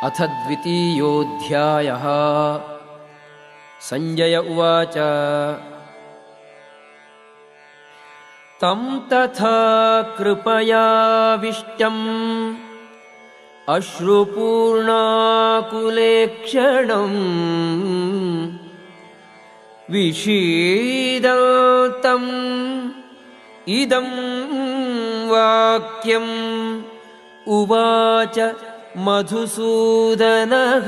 ಅಥ ದ್ವಿತೀಯೋऽಧ್ಯಾಯಃ. ಸಂಜಯ ಉವಾಚ ತಂ ತಥಾ ಕೃಪಯಾವಿಷ್ಟಂ ಅಶ್ರುಪೂರ್ಣಾಕುಲೇಕ್ಷಣಂ ವಿಷೀದಂತಂ ಇದಂ ವಾಕ್ಯಂ ಉವಾಚ ಮಧುಸೂದನಃ.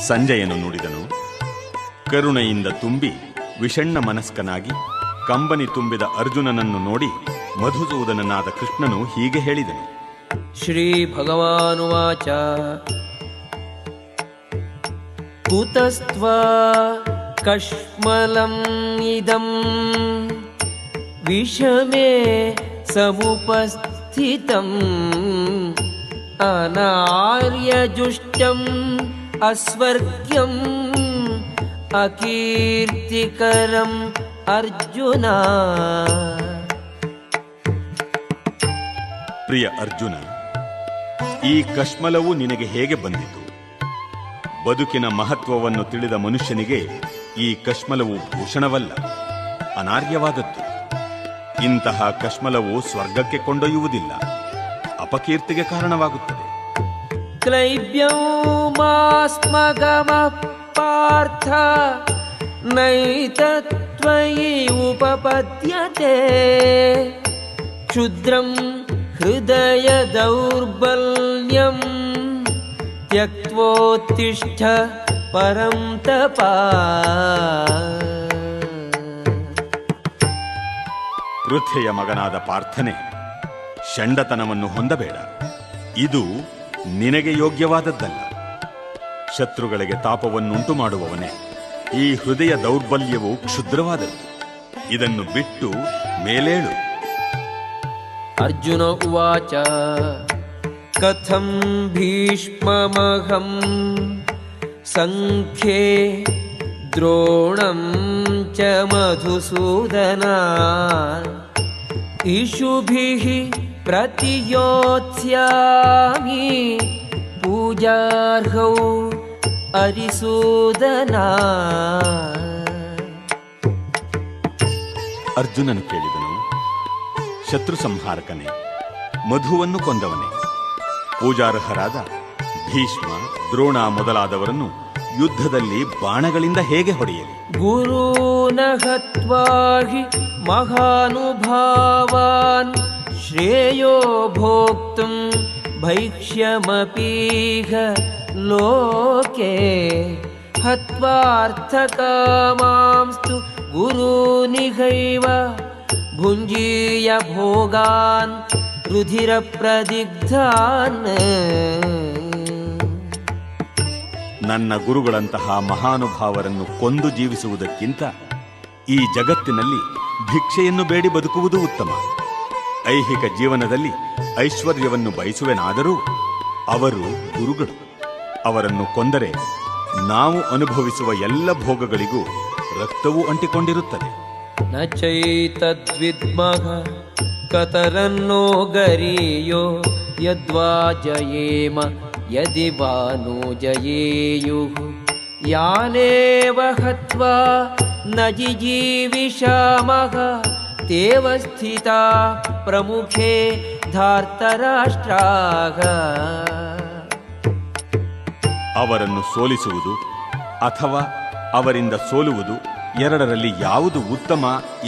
ಸಂಜಯನು ನುಡಿದನು. ಕರುಣೆಯಿಂದ ತುಂಬಿ ವಿಷಣ್ಣ ಮನಸ್ಕನಾಗಿ ಕಂಬನಿ ತುಂಬಿದ ಅರ್ಜುನನನ್ನು ನೋಡಿ ಮಧುಸೂದನನಾದ ಕೃಷ್ಣನು ಹೀಗೆ ಹೇಳಿದನು. ಶ್ರೀ ಭಗವಾನುವಾಚ ಕುತಸ್ತ್ವಾ ಕಶ್ಮಲಂ ಇದಂ ವಿಷಮೇ ಸಮುಪಸ್ಥಿತಂ ಅನಾರ್ಯಜುಷ್ಟಂ ಅಸ್ವರ್ಗ್ಯಂ ಅಕೀರ್ತಿಕರಂ ಅರ್ಜುನ. ಪ್ರಿಯ ಅರ್ಜುನ, ಈ ಕಶ್ಮಲವು ನಿನಗೆ ಹೇಗೆ ಬಂದಿತು? ಬದುಕಿನ ಮಹತ್ವವನ್ನು ತಿಳಿದ ಮನುಷ್ಯನಿಗೆ ಈ ಕಶ್ಮಲವು ಭೂಷಣವಲ್ಲ, ಅನಾರ್ಯವಾದದ್ದು. ಇಂತಹ ಕಶ್ಮಲವು ಸ್ವರ್ಗಕ್ಕೆ ಕೊಂಡೊಯ್ಯುವುದಿಲ್ಲ, ಅಪಕೀರ್ತಿಗೆ ಕಾರಣವಾಗುತ್ತದೆ. ಕ್ಲೈಬ್ಯಂ ಮಾಸ್ಮಗಮಃ ಪಾರ್ಥ ನೈತತ್ವಯಿ ಉಪಪದ್ಯತೆ ಕ್ಷುದ್ರಂ ಹೃದಯ ದೌರ್ಬಲ್ಯಂ ತ್ಯಕ್ತ್ವೋತ್ತಿಷ್ಠ ಪರಂ ತಪಾ. ಪೃಥ್ವಿಯ ಮಗನಾದ ಪಾರ್ಥನೆ, ಷಂಡತನವನ್ನು ಹೊಂದಬೇಡ. ಇದು ನಿನಗೆ ಯೋಗ್ಯವಾದದ್ದಲ್ಲ. ಶತ್ರುಗಳಿಗೆ ತಾಪವನ್ನುಂಟು ಮಾಡುವವನೇ, ಈ ಹೃದಯ ದೌರ್ಬಲ್ಯವು ಕ್ಷುದ್ರವಾದದ್ದು. ಇದನ್ನು ಬಿಟ್ಟು ಮೇಲೇಳು. ಅರ್ಜುನ ಉವಾಚ ಕಥಂ ಭೀಷ್ಮಮಹಂ ಸಂಖ್ಯೇ ದ್ರೋಣಂ ಚ ಮಧುಸೂದನ ಇಷುಭಿಃ ಪ್ರತಿಯೋತ್ಸ್ಯಾಮಿ ಪೂಜಾರ್ಹೌ ಅರಿಸೂದನ. ಅರ್ಜುನನು ಕೇಳಿದನು. ಶತ್ರು ಸಂಹಾರಕನೇ, ಮಧುವನ್ನು ಕೊಂದವನೇ, ಪೂಜಾರ್ಹರಾದ ಭೀಷ್ಮ, ದ್ರೋಣ ಮೊದಲಾದವರನ್ನು ಯುದ್ಧದಲ್ಲಿ ಬಾಣಗಳಿಂದ ಹೇಗೆ ಹೊಡೆಯಲಿ? ಗುರೂನ ಹತ್ವಾ ಹಿ ಮಹಾನುಭಾವಾನ್ ಶ್ರೇಯೋ ಭೋಕ್ತುಂ ಭೈಕ್ಷ್ಯಮಪೀಹ ಲೋಕೆ ಹತ್ವಾರ್ಥಕಾಮಾಂಸ್ತು ಗುರೂನಿಹೈವ ಭುಂಜೀಯ ಭೋಗಾನ್ ರುಧಿರ ಪ್ರದಿಗ್ಧಾನ್. ನನ್ನ ಗುರುಗಳಂತಹ ಮಹಾನುಭಾವರನ್ನು ಕೊಂದು ಜೀವಿಸುವುದಕ್ಕಿಂತ ಈ ಜಗತ್ತಿನಲ್ಲಿ ಭಿಕ್ಷೆಯನ್ನು ಬೇಡಿ ಬದುಕುವುದು ಉತ್ತಮ. ಐಹಿಕ ಜೀವನದಲ್ಲಿ ಐಶ್ವರ್ಯವನ್ನು ಬಯಸುವೆನಾದರೂ ಅವರು ಗುರುಗಳು. ಅವರನ್ನು ಕೊಂದರೆ ನಾವು ಅನುಭವಿಸುವ ಎಲ್ಲ ಭೋಗಗಳಿಗೂ ರಕ್ತವೂ ಅಂಟಿಕೊಂಡಿರುತ್ತದೆ. ನ ಚೈತದ್ವಿದ್ಮಃ ಕತರನ್ನೋ ಗರೀಯೋ ಯದ್ವಾ ಜಯೇಮ ಯದಿ ವಾ ನೋ ಜಯೇಯುಃ ಯಾನೇವ ಹತ್ವಾ ನ ಜಿಜೀವಿಷಾಮಃ ತೇವ ಸ್ಥಿತಾ ಪ್ರಮುಖೇ ಧಾರ್ತರಾಷ್ಟ್ರಾಃ. ಅವರನ್ನು ಸೋಲಿಸುವುದು ಅಥವಾ ಅವರಿಂದ ಸೋಲುವುದು, ಎರಡರಲ್ಲಿ ಯಾವುದು ಉತ್ತಮ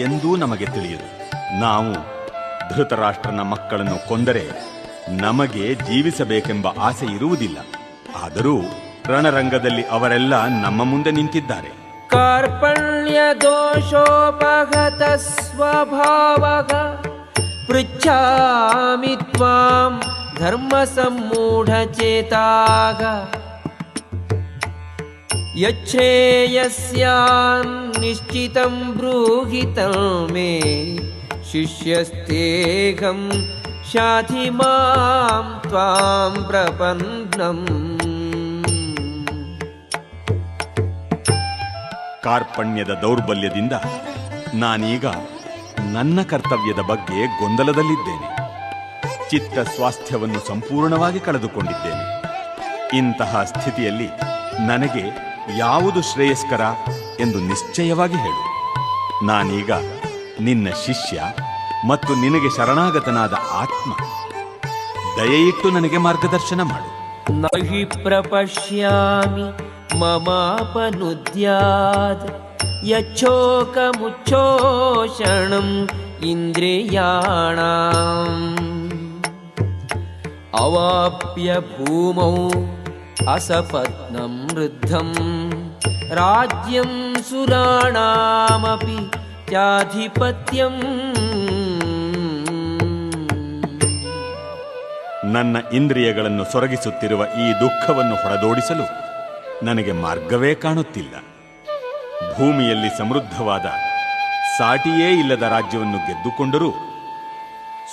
ಎಂದೂ ನಮಗೆ ತಿಳಿಯದು. ನಾವು ಧೃತರಾಷ್ಟ್ರನ ಮಕ್ಕಳನ್ನು ಕೊಂದರೆ ನಮಗೆ ಜೀವಿಸಬೇಕೆಂಬ ಆಸೆ ಇರುವುದಿಲ್ಲ. ಆದರೂ ರಣರಂಗದಲ್ಲಿ ಅವರೆಲ್ಲ ನಮ್ಮ ಮುಂದೆ ನಿಂತಿದ್ದಾರೆ. ಕಾರ್ಪಣ್ಯ ದೋಷೋಪಗತ ಸ್ವಭಾವಃ ಪೃಚ್ಛಾಮಿ ತ್ವಾಂ ಧರ್ಮ ಸಮ್ಮೂಢಚೇತಾಃ ಯಚ್ಛ್ರೇಯಸ್ಯಾನ್ ನಿಶ್ಚಿತಂ ಬ್ರೂಹಿ ತಮೇ ಶಿಷ್ಯಸ್ತೇಹಂ ಶಾಧಿ ಮಾಂ ತ್ವಾಂ ಪ್ರಪನ್ನಂ. ಕಾರ್ಪಣ್ಯದ ದೌರ್ಬಲ್ಯದಿಂದ ನಾನೀಗ ನನ್ನ ಕರ್ತವ್ಯದ ಬಗ್ಗೆ ಗೊಂದಲದಲ್ಲಿದ್ದೇನೆ. ಚಿತ್ತ ಸ್ವಾಸ್ಥ್ಯವನ್ನು ಸಂಪೂರ್ಣವಾಗಿ ಕಳೆದುಕೊಂಡಿದ್ದೇನೆ. ಇಂತಹ ಸ್ಥಿತಿಯಲ್ಲಿ ನನಗೆ ಯಾವುದು ಶ್ರೇಯಸ್ಕರ ಎಂದು ನಿಶ್ಚಯವಾಗಿ ಹೇಳು. ನಾನೀಗ ನಿನ್ನ ಶಿಷ್ಯ ಮತ್ತು ನಿನಗೆ ಶರಣಾಗತನಾದ ಆತ್ಮ. ದಯೆಯಿಟ್ಟು ನನಗೆ ಮಾರ್ಗದರ್ಶನ ಮಾಡು. ನಹಿ ಪ್ರಪಶ್ಯಾಮಿ ಮಮಾಪನುದ್ಯಾದ್ ಯಚ್ಛೋಕಮುಚ್ಛೋಷಣಂ ಇಂದ್ರಿಯಾಣಾಂ ಅವಾಪ್ಯ ಭೂಮೌ ಅಸಪತ್ನಂ ವೃದ್ಧಂ ರಾಜ್ಯಂ ಸುರಾಣಾಮಪಿ ಚಾಧಿಪತ್ಯಂ. ನನ್ನ ಇಂದ್ರಿಯಗಳನ್ನು ಸೊರಗಿಸುತ್ತಿರುವ ಈ ದುಃಖವನ್ನು ಹೊಡೆದೋಡಿಸಲು ನನಗೆ ಮಾರ್ಗವೇ ಕಾಣುತ್ತಿಲ್ಲ. ಭೂಮಿಯಲ್ಲಿ ಸಮೃದ್ಧವಾದ ಸಾಟಿಯೇ ಇಲ್ಲದ ರಾಜ್ಯವನ್ನು ಗೆದ್ದುಕೊಂಡರೂ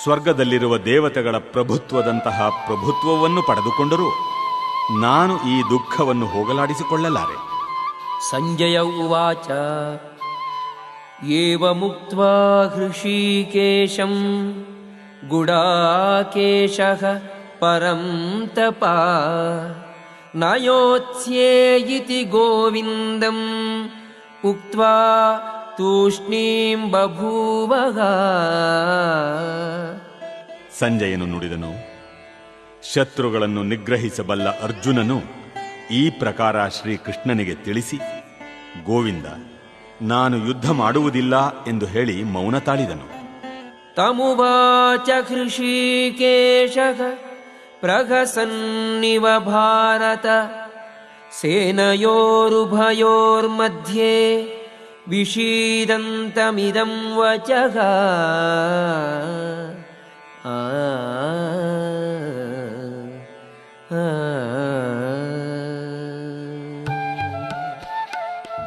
ಸ್ವರ್ಗದಲ್ಲಿರುವ ದೇವತೆಗಳ ಪ್ರಭುತ್ವದಂತಹ ಪ್ರಭುತ್ವವನ್ನು ಪಡೆದುಕೊಂಡರೂ ನಾನು ಈ ದುಃಖವನ್ನು ಹೋಗಲಾಡಿಸಿಕೊಳ್ಳಲಾರೆ. ಸಂಜಯ ಉವಾಚ ಏವಮುಕ್ತ್ವಾ ಹೃಷೀಕೇಶಂ ಗುಡಾಕೇಶಃ ಪರಂ ತಪಾ ನಯೋತ್ಸ್ಯೇ ಇತಿ ಗೋವಿಂದಂ ಉಕ್ತ್ವಾ ತೂಷ್ಣೀಂ ಬಭೂವಃ. ಸಂಜಯನು ನುಡಿದನು, ಶತ್ರುಗಳನ್ನು ನಿಗ್ರಹಿಸಬಲ್ಲ ಅರ್ಜುನನು ಈ ಪ್ರಕಾರ ಶ್ರೀಕೃಷ್ಣನಿಗೆ ತಿಳಿಸಿ, ಗೋವಿಂದ, ನಾನು ಯುದ್ಧ ಮಾಡುವುದಿಲ್ಲ ಎಂದು ಹೇಳಿ ಮೌನ ತಾಳಿದನು. ತಮುವಾಚ ಹೃಷೀಕೇಶಃ ಪ್ರಹಸನ್ನಿವ ಭಾರತ ಸೇನಯೋರುಭಯೋರ್ಮಧ್ಯೆ ವಿಷೀದಂತಮಿದಂ ವಚಃ.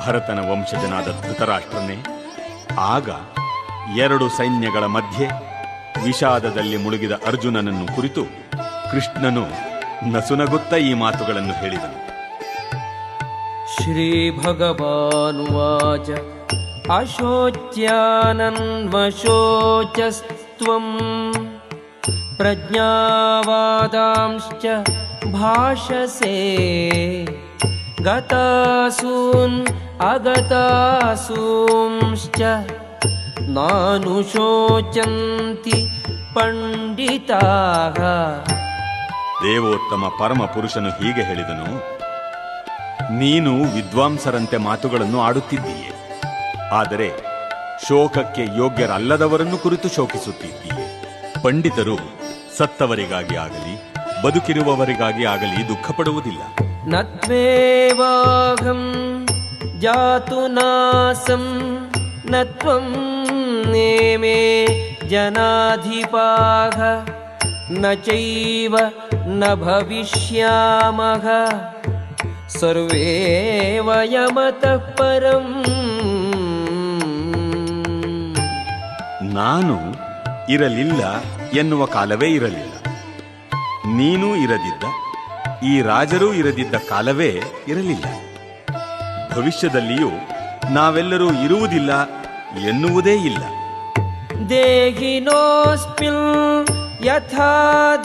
ಭರತನ ವಂಶಜನಾದ ಧೃತರಾಷ್ಟ್ರನೇ, ಆಗ ಎರಡು ಸೈನ್ಯಗಳ ಮಧ್ಯೆ ವಿಷಾದದಲ್ಲಿ ಮುಳುಗಿದ ಅರ್ಜುನನನ್ನು ಕುರಿತು ಕೃಷ್ಣನು ನಸುನಗುತ್ತ ಈ ಮಾತುಗಳನ್ನು ಹೇಳಿದನು. ಶ್ರೀ ಭಗವಾನುವಾಚ ಅಶೋಚ್ಯಾನನ್ವಶೋಚಸ್ತ್ವಂ ಪ್ರಜ್ಞಾವಾದಾಂಶ್ಚ ಭಾಷಸೆ ಗತಾಸೂನ್ ಅಗತಾಸೂಂಶ್ಚ ನಾನುಶೋಚಂತಿ ಪಂಡಿತಾಃ. ದೇವೋತ್ತಮ ಪರಮ ಪುರುಷನು ಹೀಗೆ ಹೇಳಿದನು, ನೀನು ವಿದ್ವಾಂಸರಂತೆ ಮಾತುಗಳನ್ನು ಆಡುತ್ತಿದ್ದೀಯೆ, ಆದರೆ ಶೋಕಕ್ಕೆ ಯೋಗ್ಯರಲ್ಲದವರನ್ನು ಕುರಿತು ಶೋಕಿಸುತ್ತಿದ್ದೀಯೆ. ಪಂಡಿತರು ಸತ್ತವರಿಗಾಗಿ ಆಗಲಿ ಬದುಕಿರುವವರಿಗಾಗಿ ಆಗಲಿ ದುಃಖಪಡುವುದಿಲ್ಲ. ನತ್ವೇವಾಹಂ ಜಾತು ನಾಸಂ ನತ್ವಂ ನೇಮೇ ಜನಾಧಿಪಾಃ ನ ಚೈವ ನ ಭವಿಷ್ಯಾಮಃ ಸರ್ವೇ ವಯಮತಃ ಪರಂ. ನಾನು ಇರಲಿಲ್ಲ ಎನ್ನುವ ಕಾಲವೇ ಇರಲಿಲ್ಲ, ನೀನೂ ಇರದಿದ್ದ, ಈ ರಾಜರೂ ಇರದಿದ್ದ ಕಾಲವೇ ಇರಲಿಲ್ಲ. ಭವಿಷ್ಯದಲ್ಲಿಯೂ ನಾವೆಲ್ಲರೂ ಇರುವುದಿಲ್ಲ ಎನ್ನುವುದೇ ಇಲ್ಲ. ದೇಹಿನೋಸ್ಮಿನ್ ಯಥಾ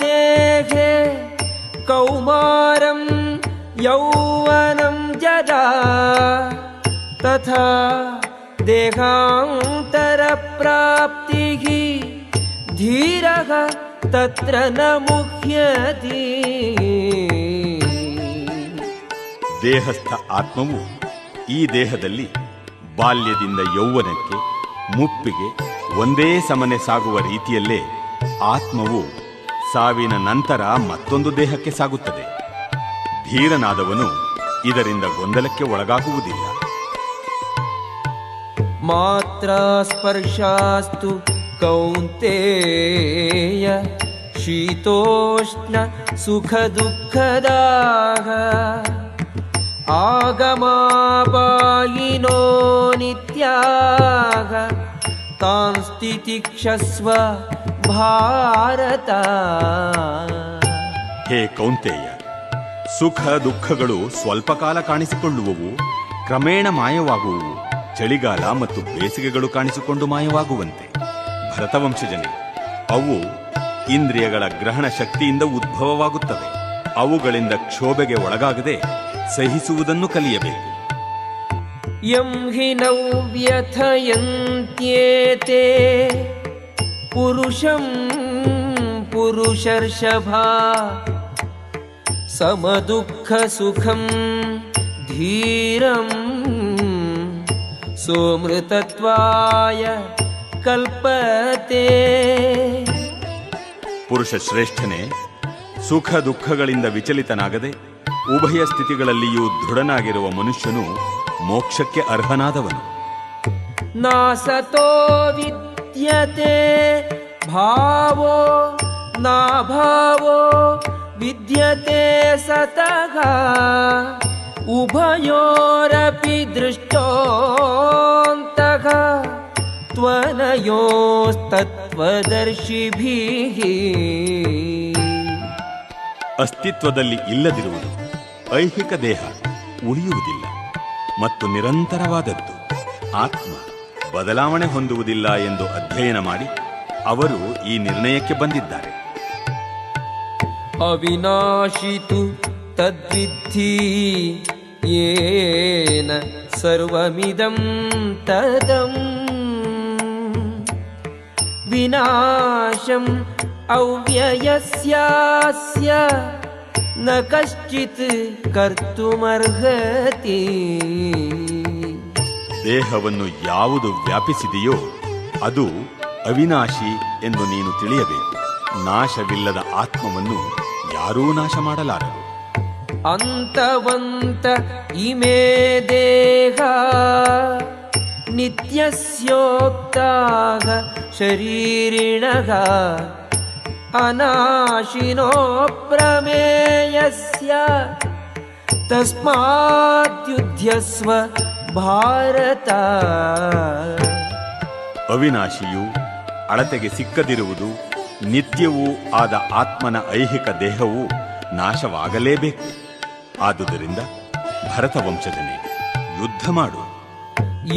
ದೇಹೇ ಕೌಮಾರಂ ಯೌವನಂ ಜರಾ ತಥಾ ದೇಹಾಂತರ ಪ್ರಾಪ್ತಿಃ ಧೀರಃ ತತ್ರ ನ ಮುಹ್ಯತಿ. ದೇಹಸ್ಥ ಆತ್ಮವು ಈ ದೇಹದಲ್ಲಿ ಬಾಲ್ಯದಿಂದ ಯೌವನಕ್ಕೆ ಮುಪ್ಪಿಗೆ ಒಂದೇ ಸಮನೆ ಸಾಗುವ ರೀತಿಯಲ್ಲೇ ಆತ್ಮವು ಸಾವಿನ ನಂತರ ಮತ್ತೊಂದು ದೇಹಕ್ಕೆ ಸಾಗುತ್ತದೆ. ಧೀರನಾದವನು ಇದರಿಂದ ಗೊಂದಲಕ್ಕೆ ಒಳಗಾಗುವುದಿಲ್ಲ. ಮಾತ್ರ ಸ್ಪರ್ಶಾಸ್ತು ಕೌಂತೇಯ ಶೀತೋಷ್ಣ ಸುಖ ದುಃಖದಾಃ ಆಗಮಾಪಾಯಿನೋ ನಿತ್ಯಾಃ ತಾನ್ ಸ್ಥಿತಿಕ್ಷಸ್ವ ಭಾರತ. ಹೇ ಕೌಂತೇಯ, ಸುಖ ದುಃಖಗಳು ಸ್ವಲ್ಪ ಕಾಲ ಕಾಣಿಸಿಕೊಳ್ಳುವವು, ಕ್ರಮೇಣ ಮಾಯವಾಗುವವು. ಚಳಿಗಾಲ ಮತ್ತು ಬೇಸಿಗೆಗಳು ಕಾಣಿಸಿಕೊಂಡು ಮಾಯವಾಗುವಂತೆ ಭರತವಂಶಜನೇ, ಅವು ಇಂದ್ರಿಯಗಳ ಗ್ರಹಣ ಶಕ್ತಿಯಿಂದ ಉದ್ಭವವಾಗುತ್ತವೆ. ಅವುಗಳಿಂದ ಕ್ಷೋಭೆಗೆ ಒಳಗಾಗದೆ ಸಹಿಸುವುದನ್ನು ಕಲಿಯಬೇಕು. ಯಂ ಹಿ ನೌ ವ್ಯಥಯಂತ್ಯೇತೆ ಪುರುಷಂ ಪುರುಷರ್ಷಭಾ ಸಮದುಃಖ ಸುಖಂ ಧೀರಂ ಸೋಮೃತತ್ವಾಯ ಕಲ್ಪತೆ. ಪುರುಷ ಶ್ರೇಷ್ಠನೇ, ಸುಖ ದುಃಖಗಳಿಂದ ವಿಚಲಿತನಾಗದೆ ಉಭಯ ಸ್ಥಿತಿಗಳಲ್ಲಿಯೂ ದೃಢನಾಗಿರುವ ಮನುಷ್ಯನು ಮೋಕ್ಷಕ್ಕೆ ಅರ್ಹನಾದವನು. ನಾಸತೋ ವಿದ್ಯತೆ ಭಾವೋ ನಾಭಾವೋ ವಿದ್ಯತೆ ಸತಃ ಉಭಯೋರಪಿ ದೃಷ್ಟೋಂತಃ ತ್ವನಯೋಸ್ತತ್ವದರ್ಶಿಭಿಃ. ಅಸ್ತಿತ್ವದಲ್ಲಿ ಇಲ್ಲದಿರುವುದು ಐಹಿಕ ದೇಹ ಉಳಿಯುವುದಿಲ್ಲ ಮತ್ತು ನಿರಂತರವಾದದ್ದು ಆತ್ಮ ಬದಲಾವಣೆ ಹೊಂದುವುದಿಲ್ಲ ಎಂದು ಅಧ್ಯಯನ ಮಾಡಿ ಅವರು ಈ ನಿರ್ಣಯಕ್ಕೆ ಬಂದಿದ್ದಾರೆ. ಅವಿನಾಶಿತು ತದ್ವಿಧಿ ಯೇನ ಸರ್ವಮಿದಂ ತದಂ ವಿನಾಶಂ ಅವ್ಯಯಸ್ಯಾಸ್ಯ ನ ಕಶ್ಚಿತ್ ಕರ್ತುಮರ್ಹತಿ. ದೇಹವನ್ನು ಯಾವುದು ವ್ಯಾಪಿಸಿದೆಯೋ ಅದು ಅವಿನಾಶಿ ಎಂದು ನೀನು ತಿಳಿಯಬೇಕು. ನಾಶವಿಲ್ಲದ ಆತ್ಮವನ್ನು ಯಾರೂ ನಾಶ ಮಾಡಲಾರರು. ಅಂತವಂತ ಇಮೇ ದೇಹ ನಿತ್ಯಸ್ಯೋಕ್ತಾಃ ಶರೀರಿಣಃ ಅನಾಶಿನೋ ಪ್ರಮೇಯಸ್ಯ ತಸ್ಮಾದ್ಯುಧ್ಯಸ್ವ ಭಾರತ. ಅವಿನಾಶಿಯು ಅಳತೆಗೆ ಸಿಕ್ಕದಿರುವುದು ನಿತ್ಯವೂ ಆದ ಆತ್ಮನ ಐಹಿಕ ದೇಹವು ನಾಶವಾಗಲೇಬೇಕು. ಆದುದರಿಂದ ಭರತ ವಂಶಜನೇ, ಯುದ್ಧ ಮಾಡು.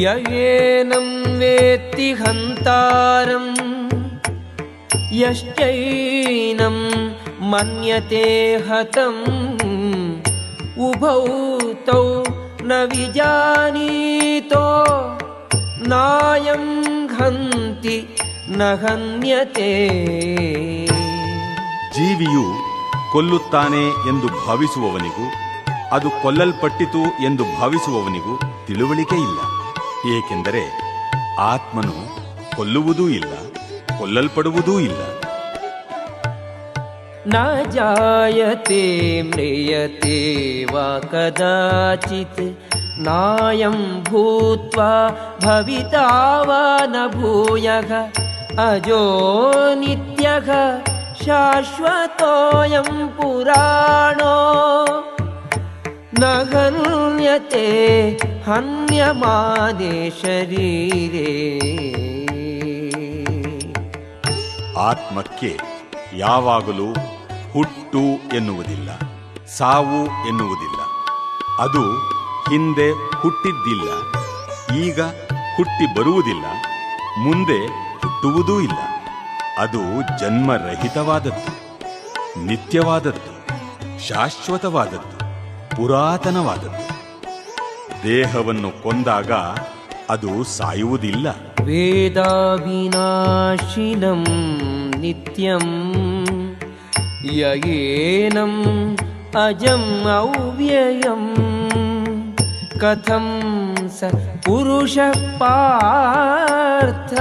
ಯಯೇನಂ ವೇತ್ತಿ ಹಂತಾರಂ ಯಶ್ಚೈನಂ ಮನ್ಯತೆ ಹತಂ ಉಭೌ ತೌ ನ ವಿಜಾನೀತೋ ನಾಯಂ ಹಂತಿ ನ ಹನ್ಯತೆ. ಜೀವಿಯು ಕೊಲ್ಲುತ್ತಾನೆ ಎಂದು ಭಾವಿಸುವವನಿಗೂ ಅದು ಕೊಲ್ಲಲ್ಪಟ್ಟಿತು ಎಂದು ಭಾವಿಸುವವನಿಗೂ ತಿಳುವಳಿಕೆ ಇಲ್ಲ. ಏಕೆಂದರೆ ಆತ್ಮನು ಕೊಲ್ಲುವುದೂ ಇಲ್ಲ, ಕೊಲ್ಲಲ್ಪಡುವುದೂ ಇಲ್ಲ. ನ ಜಾಯತೆ ಮ್ರಿಯತೆ ವಾ ಕದಾಚಿತ್ ನಾಯಂ ಭೂತ್ವಾ ಭವಿತಾ ವಾ ನ ಭೂಯಃ ಅಜೋ ನಿತ್ಯಃ ಶಾಶ್ವತೋಯಂ ಪುರಾಣೋ ನ ಹನ್ಯತೆ ಹನ್ಯಮಾನೇ ಶರೀರೇ. ಆತ್ಮಕ್ಕೆ ಯಾವಾಗಲೂ ಹುಟ್ಟು ಎನ್ನುವುದಿಲ್ಲ, ಸಾವು ಎನ್ನುವುದಿಲ್ಲ. ಅದು ಹಿಂದೆ ಹುಟ್ಟಿದ್ದಿಲ್ಲ, ಈಗ ಹುಟ್ಟಿ ಬರುವುದಿಲ್ಲ, ಮುಂದೆ ಹುಟ್ಟುವುದೂ ಇಲ್ಲ. ಅದು ಜನ್ಮರಹಿತವಾದದ್ದು, ನಿತ್ಯವಾದದ್ದು, ಶಾಶ್ವತವಾದದ್ದು, ಪುರಾತನವಾದದ್ದು. ದೇಹವನ್ನು ಕೊಂದಾಗ ಅದು ಸಾಯುವುದಿಲ್ಲ. ವೇದಾವಿನಾಶಿನಂ ನಿತ್ಯಂ ಯಯೇನಂ ಅಜಂ ಅವ್ಯಯಂ ಕಥಂ ಸ ಪುರುಷಃ ಪಾರ್ಥ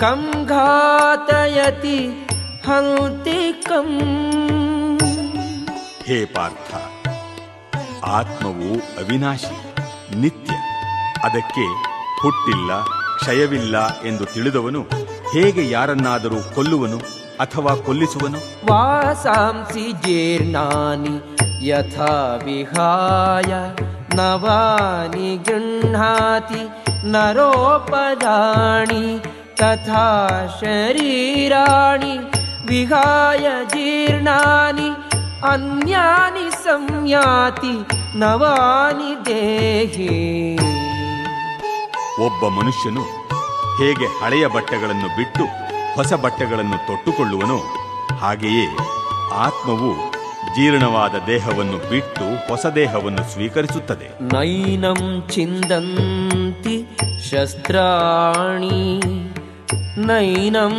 ಕಂ ಘಾತಯತಿ ಹಂತಿ ಕಂ. ಹೇ ಪಾರ್ಥ, ಆತ್ಮವು ಅವಿನಾಶಿ, ನಿತ್ಯ. ಅದಕ್ಕೆ ಹುಟ್ಟಿಲ್ಲ, ಕ್ಷಯವಿಲ್ಲ ಎಂದು ತಿಳಿದವನು ಹೇಗೆ ಯಾರನ್ನಾದರೂ ಕೊಲ್ಲುವನು ಅಥವಾ ಕೊಲ್ಲಿಸುವನು? ವಾಸಾಂಸಿ ಜೀರ್ಣಾನಿ ಯಥಾ ವಿಹಾಯ ನವಾನಿ ಗೃಹ್ಣಾತಿ ನರೋಪದಾನಿ ತಥಾ ಶರೀರಾಣಿ ವಿಹಾಯ ಜೀರ್ಣಾನಿ ಅನ್ಯಾನಿ ಸಂಯಾತಿ ನವಾನಿ ದೇಹಿ. ಒಬ್ಬ ಮನುಷ್ಯನು ಹೇಗೆ ಹಳೆಯ ಬಟ್ಟೆಗಳನ್ನು ಬಿಟ್ಟು ಹೊಸ ಬಟ್ಟೆಗಳನ್ನು ತೊಟ್ಟುಕೊಳ್ಳುವನೋ ಹಾಗೆಯೇ ಆತ್ಮವು ಜೀರ್ಣವಾದ ದೇಹವನ್ನು ಬಿಟ್ಟು ಹೊಸ ದೇಹವನ್ನು ಸ್ವೀಕರಿಸುತ್ತದೆ. ನೈನಂ ಛಿಂದಂತಿ ಶಸ್ತ್ರಾಣಿ ನೈನಂ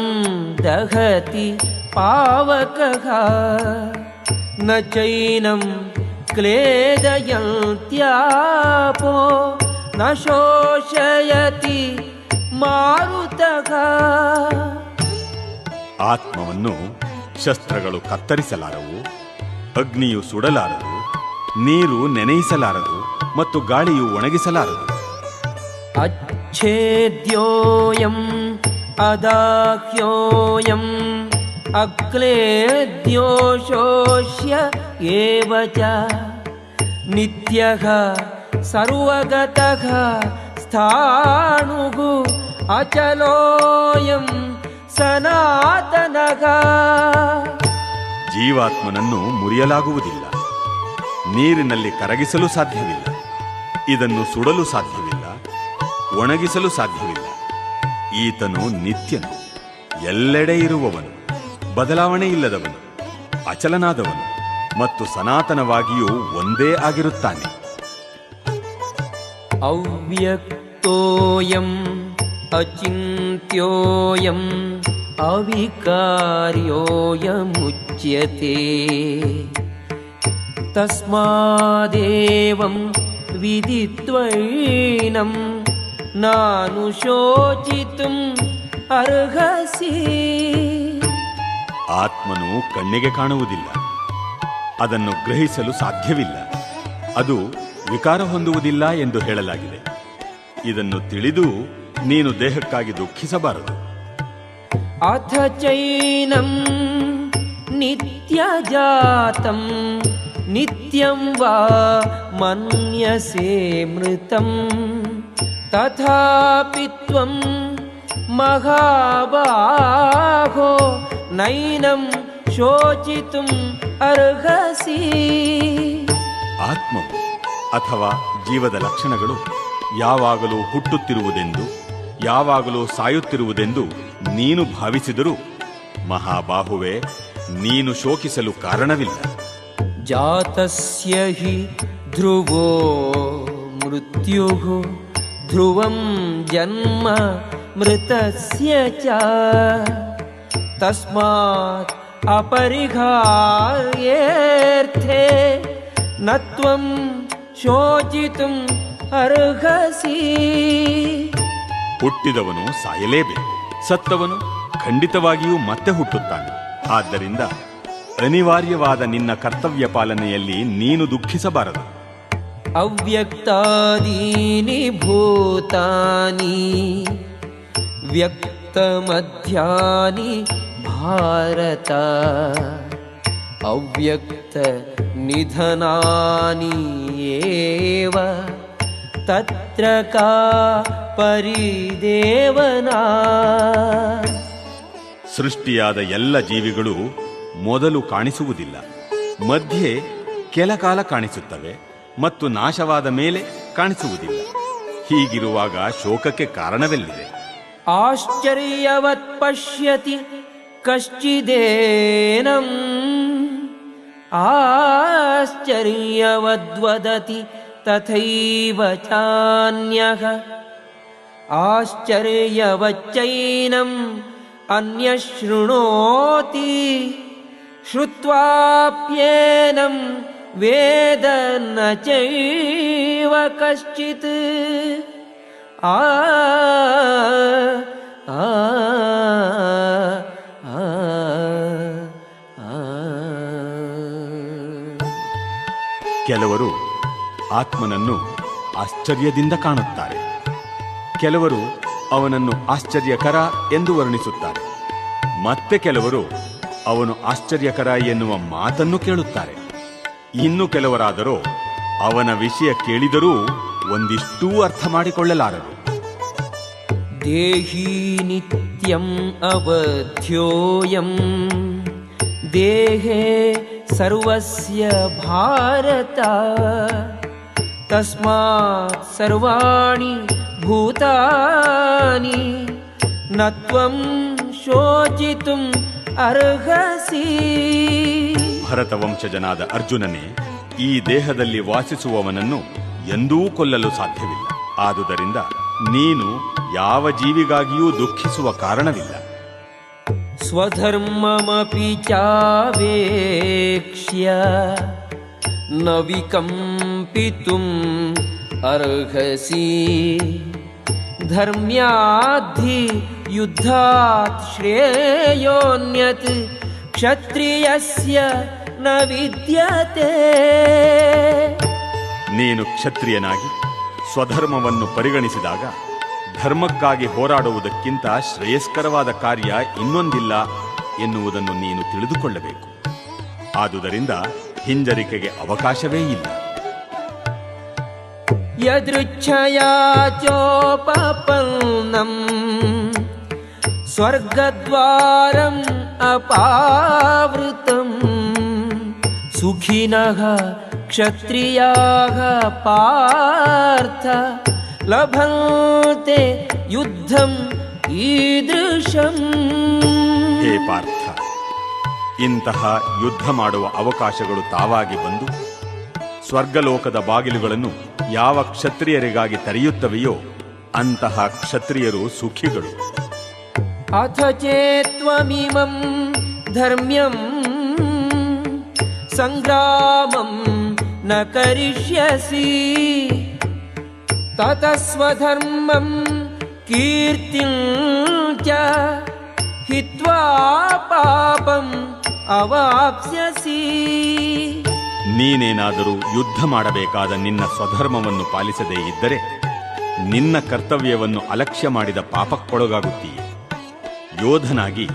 ದಹತಿ ಪಾವಕಃ ನ ಚೈನಂ ಕ್ಲೇದಯಂತ್ಯಾಪೋ ನ ಶೋಷಯತಿ ಮಾರುತಃ. ಆತ್ಮವನ್ನು ಶಸ್ತ್ರಗಳು ಕತ್ತರಿಸಲಾರವು, ಅಗ್ನಿಯು ಸುಡಲಾರದು, ನೀರು ನೆನೆಯಿಸಲಾರದು ಮತ್ತು ಗಾಳಿಯು ಒಣಗಿಸಲಾರದು. ಅಚ್ಛೇದ್ಯೋಯಂ ಅದಾಹ್ಯೋಯಂ ಅಕ್ಲೇದ್ಯೋ ಶೋಷ್ಯ ಏವ ಚ ನಿತ್ಯಃ ಸರ್ವಗತಃ ಸ್ಥಾಣುಃ ಅಚಲೋಯಂ ಸನಾತನಃ. ಜೀವಾತ್ಮನನ್ನು ಮುರಿಯಲಾಗುವುದಿಲ್ಲ, ನೀರಿನಲ್ಲಿ ಕರಗಿಸಲು ಸಾಧ್ಯವಿಲ್ಲ, ಇದನ್ನು ಸುಡಲು ಸಾಧ್ಯವಿಲ್ಲ, ಒಣಗಿಸಲು ಸಾಧ್ಯವಿಲ್ಲ. ಈತನು ನಿತ್ಯನು, ಎಲ್ಲೆಡೆ ಇರುವವನು, ಬದಲಾವಣೆ ಇಲ್ಲದವನು, ಅಚಲನಾದವನು ಮತ್ತು ಸನಾತನವಾಗಿಯೂ ಒಂದೇ ಆಗಿರುತ್ತಾನೆ. ಅವ್ಯಕ್ತೋಯಂ ಅಚಿಂತ್ಯೋಯಂ ಅವಿಕಾರ್ಯೋಯಮುಚ್ಯತೆ ತಸ್ಮಾದೇವಂ ವಿದಿತ್ವೈನಂ ನಾನುಶೋಚಿತುಂ ಅರ್ಹಸಿ. ಆತ್ಮನು ಕಣ್ಣಿಗೆ ಕಾಣುವುದಿಲ್ಲ, ಅದನ್ನು ಗ್ರಹಿಸಲು ಸಾಧ್ಯವಿಲ್ಲ, ಅದು ವಿಕಾರ ಹೊಂದುವುದಿಲ್ಲ ಎಂದು ಹೇಳಲಾಗಿದೆ. ಇದನ್ನು ತಿಳಿದು ನೀನು ದೇಹಕ್ಕಾಗಿ ದುಃಖಿಸಬಾರದು. ಅಥ ಚೈನಂ ನಿತ್ಯಜಾತಂ ನಿತ್ಯಂ ವಾ ಮನ್ಯಸೇ ಮೃತಂ ತಥಾಪಿ ತ್ವಂ ಮಹಾಬಾಹೋ ನೈನಂ ಶೋಚಿತುಂ ಅರ್ಹಸಿ. ಆತ್ಮವು ಅಥವಾ ಜೀವದ ಲಕ್ಷಣಗಳು ಯಾವಾಗಲೂ ಹುಟ್ಟುತ್ತಿರುವುದೆಂದು ಯಾವಾಗಲೂ ಸಾಯುತ್ತಿರುವುದೆಂದು ನೀನು ಭಾವಿಸಿದರೂ ಮಹಾಬಾಹುವೆ, ನೀನು ಶೋಕಿಸಲು ಕಾರಣವಿಲ್ಲ. ಜಾತಸ್ಯ ಹಿ ಧ್ರುವೋ ಮೃತ್ಯುಃ ಧ್ರುವಂ ಜನ್ಮ ಮೃತಸ್ಯ ಚ ತಸ್ಮಾತ್ ಅಪರಿಹಾರ್ಯೇರ್ಥೇ ನ ತ್ವಂ ಶೋಚಿತುಂ ಅರ್ಹಸಿ. ಹುಟ್ಟಿದವನು ಸಾಯಲೇಬೇಕು, ಸತ್ತವನು ಖಂಡಿತವಾಗಿಯೂ ಮತ್ತೆ ಹುಟ್ಟುತ್ತಾನೆ. ಆದ್ದರಿಂದ ಅನಿವಾರ್ಯವಾದ ನಿನ್ನ ಕರ್ತವ್ಯ ಪಾಲನೆಯಲ್ಲಿ ನೀನು ದುಃಖಿಸಬಾರದು. ಅವ್ಯಕ್ತಾದೀನಿ ಭೂತಾನಿ ವ್ಯಕ್ತಮಧ್ಯಾನಿ ಭಾರತ ಅವ್ಯಕ್ತ ನಿಧನಾನಿ ಏವ ತತ್ರ ಕಾ ಪರಿದೇವನಾ. ಸೃಷ್ಟಿಯಾದ ಎಲ್ಲ ಜೀವಿಗಳು ಮೊದಲು ಕಾಣಿಸುವುದಿಲ್ಲ, ಮಧ್ಯೆ ಕೆಲ ಕಾಲ ಕಾಣಿಸುತ್ತವೆ ಮತ್ತು ನಾಶವಾದ ಮೇಲೆ ಕಾಣಿಸುವುದಿಲ್ಲ. ಹೀಗಿರುವಾಗ ಶೋಕಕ್ಕೆ ಕಾರಣವೆಲ್ಲಿದೆ? ಆಶ್ಚರ್ಯವತ್ ಪಶ್ಯತಿ ಕಶ್ಚಿದೇನಂ ಆಶ್ಚರ್ಯವದ್ವದತಿ ತಥೈವ ಚಾನ್ಯಃ ಆಶ್ಚರ್ಯವಚ್ಚೈನಂ ಅನ್ಯಶೃಣೋತಿ ಶ್ರುತ್ವಾಪ್ಯೇನಂ ವೇದ ನ ಚೈವ ಕಶ್ಚಿತ್. ಆ ಆ ಕೆಲವರು ಆತ್ಮನನ್ನು ಆಶ್ಚರ್ಯದಿಂದ ಕಾಣುತ್ತಾರೆ, ಕೆಲವರು ಅವನನ್ನು ಆಶ್ಚರ್ಯಕರ ಎಂದು ವರ್ಣಿಸುತ್ತಾರೆ, ಮತ್ತೆ ಕೆಲವರು ಅವನು ಆಶ್ಚರ್ಯಕರ ಎನ್ನುವ ಮಾತನ್ನು ಕೇಳುತ್ತಾರೆ. ಇನ್ನು ಕೆಲವರಾದರೋ ಅವನ ವಿಷಯ ಕೇಳಿದರೂ ಒಂದಿಷ್ಟೂ ಅರ್ಥ ಮಾಡಿಕೊಳ್ಳಲಾರರು. ದೇಹಿ ನಿತ್ಯಂ ಅವಧ್ಯೋಯಂ ದೇಹೇ ಸರ್ವಸ್ಯ ಭಾರತ ತಸ್ಮಾತ್ ಸರ್ವಾಣಿ ಭೂತಾನಿ ನ ತ್ವಂ ಶೋಚಿತುಂ ಅರ್ಹಸಿ. ಭರತ ವಂಶಜನಾದ ಅರ್ಜುನನೇ, ಈ ದೇಹದಲ್ಲಿ ವಾಸಿಸುವವನನ್ನು ಎಂದೂ ಕೊಲ್ಲಲು ಸಾಧ್ಯವಿಲ್ಲ. ಆದುದರಿಂದ ನೀನು ಯಾವ ಜೀವಿಗಾಗಿಯೂ ದುಃಖಿಸುವ ಕಾರಣವಿಲ್ಲ. ಸ್ವಧರ್ಮಮಪಿ ಚಾವೇಕ್ಷ್ಯ ನ ವಿಕಂಪಿತುಂ ಅರ್ಹಸಿ. ಧರ್ಮ್ಯಾಧಿ ಯುದ್ಧಾತ್ ಶ್ರೇಯೋನ್ಯತ್ ಕ್ಷತ್ರಿಯಸ್ಯ ನ ವಿದ್ಯತೆ. ನೀನು ಕ್ಷತ್ರಿಯನಾಗಿ ಸ್ವಧರ್ಮವನ್ನು ಪರಿಗಣಿಸಿದಾಗ ಧರ್ಮಕ್ಕಾಗಿ ಹೋರಾಡುವುದಕ್ಕಿಂತ ಶ್ರೇಯಸ್ಕರವಾದ ಕಾರ್ಯ ಇನ್ನೊಂದಿಲ್ಲ ಎನ್ನುವುದನ್ನು ನೀನು ತಿಳಿದುಕೊಳ್ಳಬೇಕು. ಆದುದರಿಂದ ಹಿಂಜರಿಕೆಗೆ ಅವಕಾಶವೇ ಇಲ್ಲ. ಯದೃಚ್ಛಯಾ ಚೋಪಪನ್ನಂ ಸ್ವರ್ಗದ್ವಾರಂ ಅಪಾವೃತಂ ಸುಖಿನಃ ಕ್ಷತ್ರಿಯಾಃ ಪಾರ್ಥ ಲಭಂತೆ ಯುದ್ಧಂ ಈದೃಶಂ. ಹೇ ಪಾರ್ಥ, ಇಂತಹ ಯುದ್ಧ ಮಾಡುವ ಅವಕಾಶಗಳು ತಾವಾಗಿ ಬಂದು ಸ್ವರ್ಗಲೋಕದ ಬಾಗಿಲುಗಳನ್ನು ಯಾವ ಕ್ಷತ್ರಿಯರಿಗಾಗಿ ತೆರೆಯುತ್ತವೆಯೋ ಅಂತಹ ಕ್ಷತ್ರಿಯರು ಸುಖಿಗಳು. ಅಥ ಚೇತ್ವಮಿಮಂ ಧರ್ಮ್ಯಂ ಸಂಗ್ರಾಮಂ ನ ಕರಿಷ್ಯಸಿ. ತತಃ ಸ್ವಧರ್ಮಂ ಕೀರ್ತಿಂ ಚ ಹಿತ್ವಾ ಪಾಪಂ ಅವಾಪ್ಸ್ಯಸಿ. ನೀನೇನಾದರೂ ಯುದ್ಧ ಮಾಡಬೇಕಾದ ನಿನ್ನ ಸ್ವಧರ್ಮವನ್ನು ಪಾಲಿಸದೇ ಇದ್ದರೆ ನಿನ್ನ ಕರ್ತವ್ಯವನ್ನು ಅಲಕ್ಷ್ಯ ಮಾಡಿದ ಪಾಪಕ್ಕೊಳಗಾಗುತ್ತೀಯೆ. ಯೋಧನಾಗಿ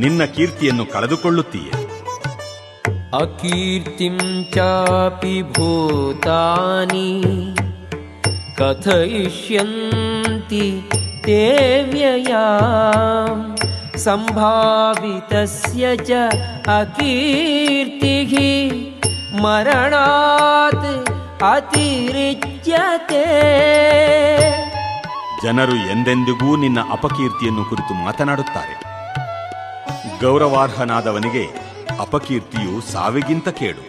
ನಿನ್ನ ಕೀರ್ತಿಯನ್ನು ಕಳೆದುಕೊಳ್ಳುತ್ತೀಯೆ. ಅಕೀರ್ತಿಂ ಚಾಪಿ ಭೂತಾನಿ ಕಥಯಿಷ್ಯಂತಿ ತೇ ವ್ಯಯಾಂ. ಸಂಭಾವಿತಸ್ಯ ಚ ಅಕೀರ್ತಿಃ ಮರಣಾತ್ ಅತಿರಿಚ್ಯತೆ. ಜನರು ಎಂದೆಂದಿಗೂ ನಿನ್ನ ಅಪಕೀರ್ತಿಯನ್ನು ಕುರಿತು ಮಾತನಾಡುತ್ತಾರೆ. ಗೌರವಾರ್ಹನಾದವನಿಗೆ ಅಪಕೀರ್ತಿಯು ಸಾವಿಗಿಂತ ಕೇಡು.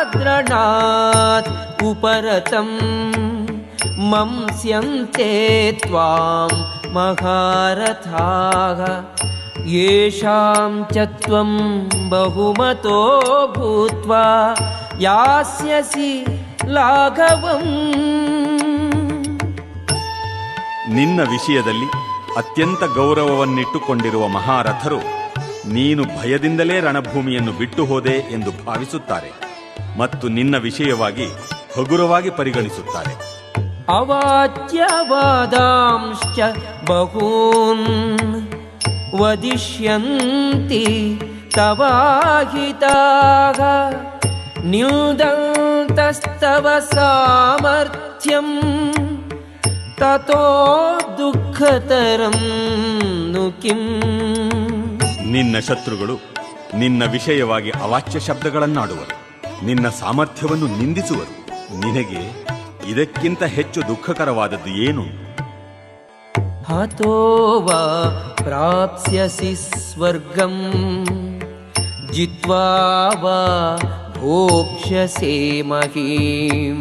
ಭಯಾದ್ರಣಾತ್ ಉಪರತಂ ಮಂಸ್ಯಂತೆ ತ್ವಾಂ ಮಹಾರಥಾಃ. ಯೇಷಾಂ ಚ ತ್ವಂ ಬಹುಮತೋ ಭೂತ್ವಾ ಯಾಸ್ಯಸಿ ಲಾಘವಂ. ನಿನ್ನ ವಿಷಯದಲ್ಲಿ ಅತ್ಯಂತ ಗೌರವವನ್ನಿಟ್ಟುಕೊಂಡಿರುವ ಮಹಾರಥರು ನೀನು ಭಯದಿಂದಲೇ ರಣಭೂಮಿಯನ್ನು ಬಿಟ್ಟು ಹೋದೆ ಎಂದು ಭಾವಿಸುತ್ತಾರೆ ಮತ್ತು ನಿನ್ನ ವಿಷಯವಾಗಿ ಹಗುರವಾಗಿ ಪರಿಗಣಿಸುತ್ತಾರೆ. ಅವಾಚ್ಯವಾದಾಂಶ್ಚ ಬಹೂನ್ ವದಿಷ್ಯಂತಿ ತವಾಹಿತಾಃ. ನ್ಯೂದಂತಸ್ತವ ಸಾಮರ್ಥ್ಯಂ ತತೋ ದುಃಖತರಂ ನು ಕಿಂ. ನಿನ್ನ ಶತ್ರುಗಳು ನಿನ್ನ ವಿಷಯವಾಗಿ ಅವಾಚ್ಯ ಶಬ್ದಗಳನ್ನಾಡುವರು, ನಿನ್ನ ಸಾಮರ್ಥ್ಯವನ್ನು ನಿಂದಿಸುವರು. ನಿನಗೆ ಇದಕ್ಕಿಂತ ಹೆಚ್ಚು ದುಃಖಕರವಾದದ್ದು ಏನು? ಹತೋ ವಾ ಪ್ರಾಪ್ಸ್ಯಸಿ ಸ್ವರ್ಗಂ ಜಿತ್ವಾ ವಾ ಭೋಕ್ಷ್ಯಸೇ ಮಹೀಂ.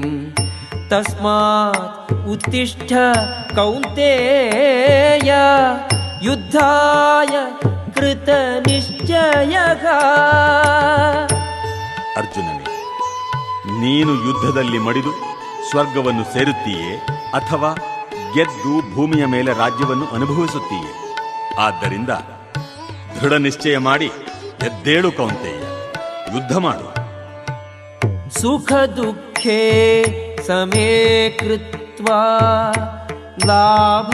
ತಸ್ಮಾತ್ ಉತ್ತಿಷ್ಠ ಕೌಂತೇಯ ಯುದ್ಧಾಯ ಕೃತ ನಿಶ್ಚಯಃ. ಅರ್ಜುನನೇ, ನೀನು ಯುದ್ಧದಲ್ಲಿ ಮಡಿದು ಸ್ವರ್ಗವನ್ನು ಸೇರುತ್ತೀಯೇ ಅಥವಾ ಗೆದ್ದು ಭೂಮಿಯ ಮೇಲೆ ರಾಜ್ಯವನ್ನು ಅನುಭವಿಸುತ್ತೀಯೇ? ಆದ್ದರಿಂದ ದೃಢ ನಿಶ್ಚಯ ಮಾಡಿ ಎದ್ದೇಳು ಕೌಂತೆಯ, ಯುದ್ಧ ಮಾಡು. ಸುಖ ದುಃಖೇ ಸಮೇ ಕೃತ್ವಾ ಲಾಭಾಲಾಭೌ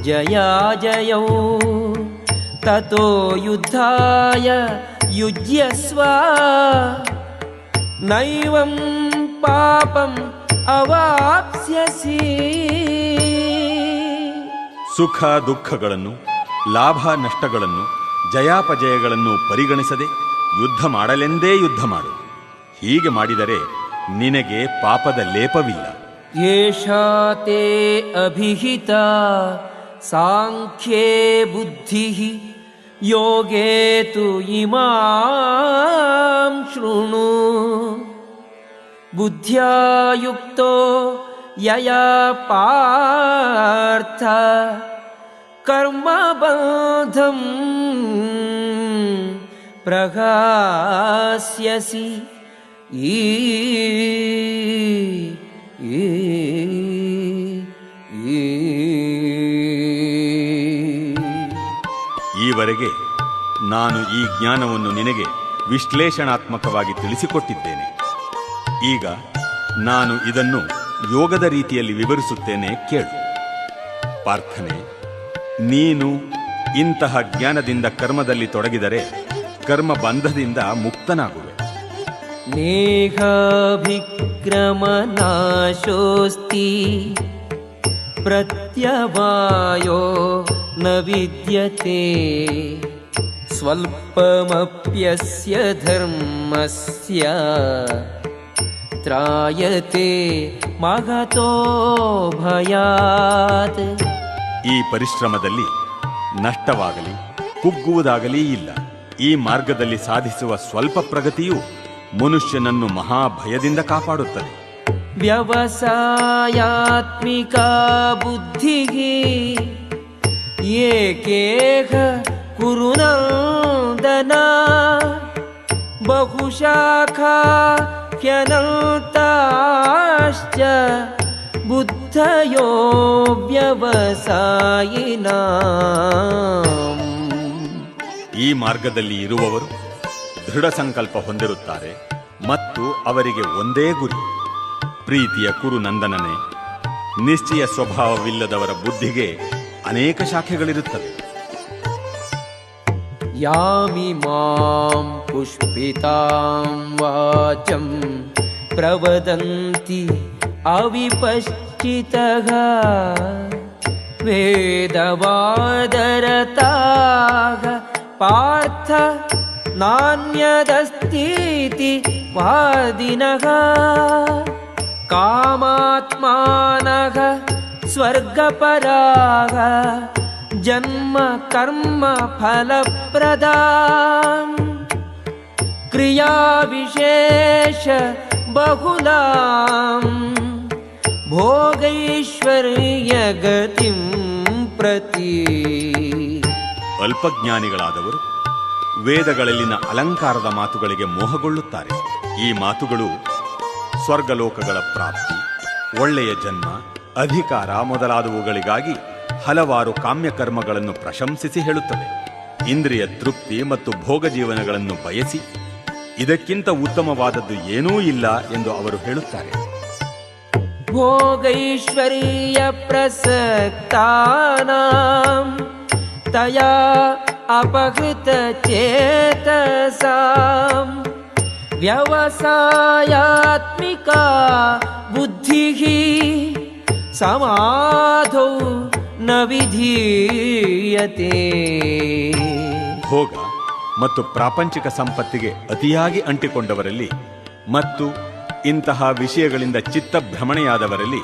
ಜಯಾಜಯೌ. ತತೋ ಯುದ್ಧಾಯ ಯುಜ್ಯಸ್ವ ನೈವಂ ಪಾಪಂ ಅವಾಪ್ಸ್ಯಸಿ. ಸುಖ ದುಃಖಗಳನ್ನು, ಲಾಭ ನಷ್ಟಗಳನ್ನು, ಜಯಾಪಜಯಗಳನ್ನು ಪರಿಗಣಿಸದೆ ಯುದ್ಧ ಮಾಡಲೆಂದೇ ಯುದ್ಧ ಮಾಡು. ಹೀಗೆ ಮಾಡಿದರೆ ನಿನಗೆ ಪಾಪದ ಲೇಪವಿಲ್ಲ, येषा ते अभिहिता साङ्ख्ये बुद्धिः योगे तु इमां शृणु बुद्ध्या युक्तो यया पार्थ कर्मबन्धं प्रहास्यसि ಈವರೆಗೆ ನಾನು ಈ ಜ್ಞಾನವನ್ನು ನಿನಗೆ ವಿಶ್ಲೇಷಣಾತ್ಮಕವಾಗಿ ತಿಳಿಸಿಕೊಟ್ಟಿದ್ದೇನೆ. ಈಗ ನಾನು ಇದನ್ನು ಯೋಗದ ರೀತಿಯಲ್ಲಿ ವಿವರಿಸುತ್ತೇನೆ, ಕೇಳು. ಪಾರ್ಥನೆ, ನೀನು ಇಂತಹ ಜ್ಞಾನದಿಂದ ಕರ್ಮದಲ್ಲಿ ತೊಡಗಿದರೆ ಕರ್ಮ ಬಂಧದಿಂದ ಮುಕ್ತನಾಗುವೆ. ನೇಹಾಭಿಕ್ರಮನಾಶೋಸ್ತಿ ಪ್ರತ್ಯವಾಯೋ ನ ವಿದ್ಯತೆ ಸ್ವಲ್ಪಮಪ್ಯಸ್ಯ ಧರ್ಮಸ್ಯ ತ್ರಾಯತೆ ಮಗತೋ ಭಯಾತ್. ಈ ಪರಿಶ್ರಮದಲ್ಲಿ ನಷ್ಟವಾಗಲಿ ಕುಗ್ಗುವುದಾಗಲಿ ಇಲ್ಲ. ಈ ಮಾರ್ಗದಲ್ಲಿ ಸಾಧಿಸುವ ಸ್ವಲ್ಪ ಪ್ರಗತಿಯು ಮನುಷ್ಯನನ್ನು ಮಹಾಭಯದಿಂದ ಕಾಪಾಡುತ್ತದೆ. ವ್ಯವಸಾಯಾತ್ಮಿಕ ಬುದ್ಧಿಃ ಏಕೇಹ ಕುರುನಂದನ ಬಹುಶಾಖಾ ಹ್ಯನಂತಾಶ್ಚ ಬುದ್ಧಯೋ ವ್ಯವಸಾಯಿನಾಂ. ಈ ಮಾರ್ಗದಲ್ಲಿ ಇರುವವರು ದೃಢ ಸಂಕಲ್ಪ ಹೊಂದಿರುತ್ತಾರೆ ಮತ್ತು ಅವರಿಗೆ ಒಂದೇ ಗುರಿ. ಪ್ರೀತಿಯ ಕುರುನಂದನನೇ, ನಿಶ್ಚಯ ಸ್ವಭಾವವಿಲ್ಲದವರ ಬುದ್ಧಿಗೆ ಅನೇಕ ಶಾಖೆಗಳಿರುತ್ತವೆ. ಯಾಮಿ ಮಾಂ ಪುಷ್ಪಿತಾಂ ವಾಚಂ ಪ್ರವದಂತಿ ಅವಿಪಶ್ಚಿತಃ ವೇದವಾದರತಾಃ ಪಾರ್ಥ ನಾನ್ಯದಸ್ತೀತಿ ವಾದಿನಃ ಕಾಮಾತ್ಮಾನಃ ಸ್ವರ್ಗಪರಾಃ ಜನ್ಮ ಕರ್ಮ ಫಲಪ್ರದಾಂ ಕ್ರಿಯಾ ವಿಶೇಷ ಬಹುಲಾಂ ಭೋಗೈಶ್ವರ್ಯ ಗತಿಂ ಪ್ರತಿ. ಅಲ್ಪಜ್ಞಾನಿಗಳಾದವರು ವೇದಗಳಲ್ಲಿನ ಅಲಂಕಾರದ ಮಾತುಗಳಿಗೆ ಮೋಹಗೊಳ್ಳುತ್ತಾರೆ. ಈ ಮಾತುಗಳು ಸ್ವರ್ಗಲೋಕಗಳ ಪ್ರಾಪ್ತಿ, ಒಳ್ಳೆಯ ಜನ್ಮ, ಅಧಿಕಾರ ಮೊದಲಾದವುಗಳಿಗಾಗಿ ಹಲವಾರು ಕಾಮ್ಯಕರ್ಮಗಳನ್ನು ಪ್ರಶಂಸಿಸಿ ಹೇಳುತ್ತವೆ. ಇಂದ್ರಿಯ ತೃಪ್ತಿ ಮತ್ತು ಭೋಗ ಜೀವನಗಳನ್ನು ಬಯಸಿ ಇದಕ್ಕಿಂತ ಉತ್ತಮವಾದದ್ದು ಏನೂ ಇಲ್ಲ ಎಂದು ಅವರು ಹೇಳುತ್ತಾರೆ. ಭೋಗೈಶ್ವರ್ಯ ಪ್ರಸಕ್ತಾನಾಂ ತಯಾ ಅಪಹೃತ ಚೇತಸಾಂ ವ್ಯವಸಾಯಾತ್ಮಿಕ ಬುದ್ಧಿಃ ಸಮಾಧೌ ನ ವಿಧೀಯತೆ. ಭೋಗ ಮತ್ತು ಪ್ರಾಪಂಚಿಕ ಸಂಪತ್ತಿಗೆ ಅತಿಯಾಗಿ ಅಂಟಿಕೊಂಡವರಲ್ಲಿ ಮತ್ತು ಇಂತಹ ವಿಷಯಗಳಿಂದ ಚಿತ್ತಭ್ರಮಣೆಯಾದವರಲ್ಲಿ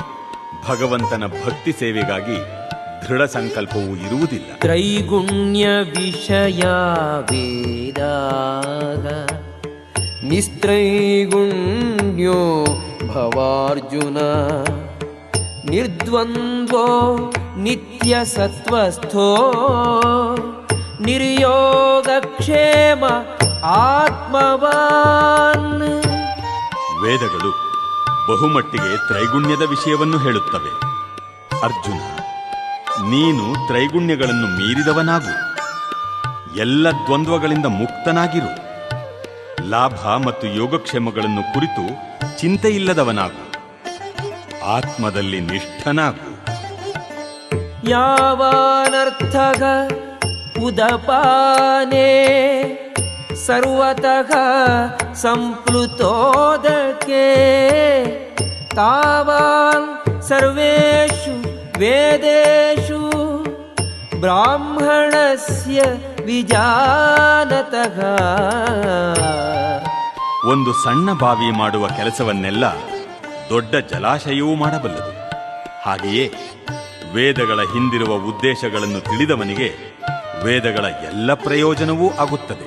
ಭಗವಂತನ ಭಕ್ತಿ ಸೇವೆಗಾಗಿ ದೃಢ ಸಂಕಲ್ಪವೂ ಇರುವುದಿಲ್ಲ. ತ್ರೈಗುಣ್ಯ ವಿಷಯ ವೇದಾಃ ನಿಸ್ತ್ರೈಗುಣ್ಯೋ ಭವಾರ್ಜುನ ನಿರ್ದ್ವಂದ್ವೋ ನಿತ್ಯ ಸತ್ವಸ್ಥೋ ನಿರ್ಯೋಗಕ್ಷೇಮ ಆತ್ಮವಾನ್. ವೇದಗಳು ಬಹುಮಟ್ಟಿಗೆ ತ್ರೈಗುಣ್ಯದ ವಿಷಯವನ್ನು ಹೇಳುತ್ತವೆ. ಅರ್ಜುನ, ನೀನು ತ್ರೈಗುಣ್ಯಗಳನ್ನು ಮೀರಿದವನಾಗು, ಎಲ್ಲ ದ್ವಂದ್ವಗಳಿಂದ ಮುಕ್ತನಾಗಿರು, ಲಾಭ ಮತ್ತು ಯೋಗಕ್ಷೇಮಗಳನ್ನು ಕುರಿತು ಚಿಂತೆಯಿಲ್ಲದವನಾಗು, ಆತ್ಮದಲ್ಲಿ ನಿಷ್ಠನಾಗು. ಯಾವಾನರ್ಥಃ ಉದಪಾನೆ ಸರ್ವತಃ ಸಂಪ್ಲುತೋದಕೆ ತಾವಾನ್ ಸರ್ವೇಷು ವೇದೇಷು ಬ್ರಾಹ್ಮಣಸ್ಯ ವಿಜಾನತಃ. ಒಂದು ಸಣ್ಣ ಬಾವಿ ಮಾಡುವ ಕೆಲಸವನ್ನೆಲ್ಲ ದೊಡ್ಡ ಜಲಾಶಯವೂ ಮಾಡಬಲ್ಲದು. ಹಾಗೆಯೇ ವೇದಗಳ ಹಿಂದಿರುವ ಉದ್ದೇಶಗಳನ್ನು ತಿಳಿದವನಿಗೆ ವೇದಗಳ ಎಲ್ಲ ಪ್ರಯೋಜನವೂ ಆಗುತ್ತದೆ.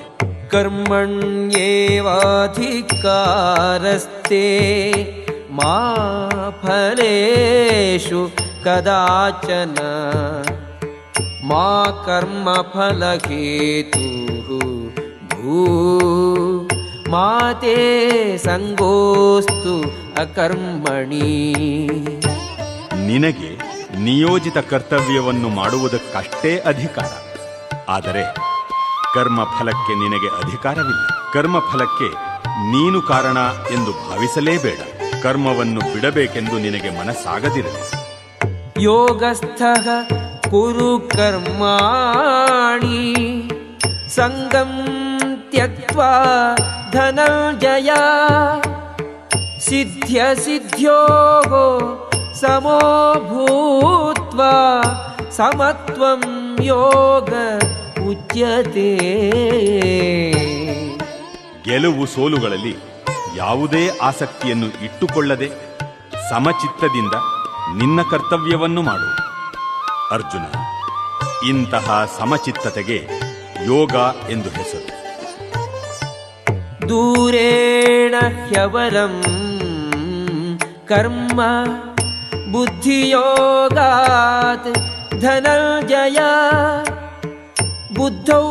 ಕರ್ಮಣ್ಯೇವಾಧಿಕಾರಸ್ತೆ ಮಾ ಫಲೇಷು ಕದಾಚನ ಮಾ ಕರ್ಮಫಲಹೇತುಃ ಭೂ ಮಾತೇ ಸಂಗೋಸ್ತು ಅಕರ್ಮಣಿ. ನಿನಗೆ ನಿಯೋಜಿತ ಕರ್ತವ್ಯವನ್ನು ಮಾಡುವುದಕ್ಕಷ್ಟೇ ಅಧಿಕಾರ. ಆದರೆ ಕರ್ಮಫಲಕ್ಕೆ ನಿನಗೆ ಅಧಿಕಾರವಿಲ್ಲ. ಕರ್ಮಫಲಕ್ಕೆ ನೀನು ಕಾರಣ ಎಂದು ಭಾವಿಸಲೇಬೇಡ. ಕರ್ಮವನ್ನು ಬಿಡಬೇಕೆಂದು ನಿನಗೆ ಮನಸ್ಸಾಗದಿರಲಿ. ಯೋಗಸ್ಥಃ ಕುರು ಕರ್ಮಾಣಿ ಸಂಗಂ ತ್ಯಕ್ತ್ವಾ ಧನಂಜಯ ಸಿದ್ಧ್ಯ ಸಿದ್ಧ್ಯೋಗೋ ಸಮೋ ಭೂತ್ವಾ ಸಮತ್ವಂ ಯೋಗ ಉಚ್ಯತೆ. ಗೆಲುವು ಸೋಲುಗಳಲ್ಲಿ ಯಾವುದೇ ಆಸಕ್ತಿಯನ್ನು ಇಟ್ಟುಕೊಳ್ಳದೆ ಸಮಚಿತ್ತದಿಂದ ನಿನ್ನ ಕರ್ತವ್ಯವನ್ನು ಮಾಡು. ಅರ್ಜುನ, ಇಂತಹ ಸಮಚಿತ್ತತೆಗೆ ಯೋಗ ಎಂದು ಹೆಸರು. ದೂರೇಣ ಹ್ಯವರಂ ಕರ್ಮ ಬುದ್ಧಿಯೋಗಾತ್ ಧನಂಜಯ ಬುದ್ಧೌ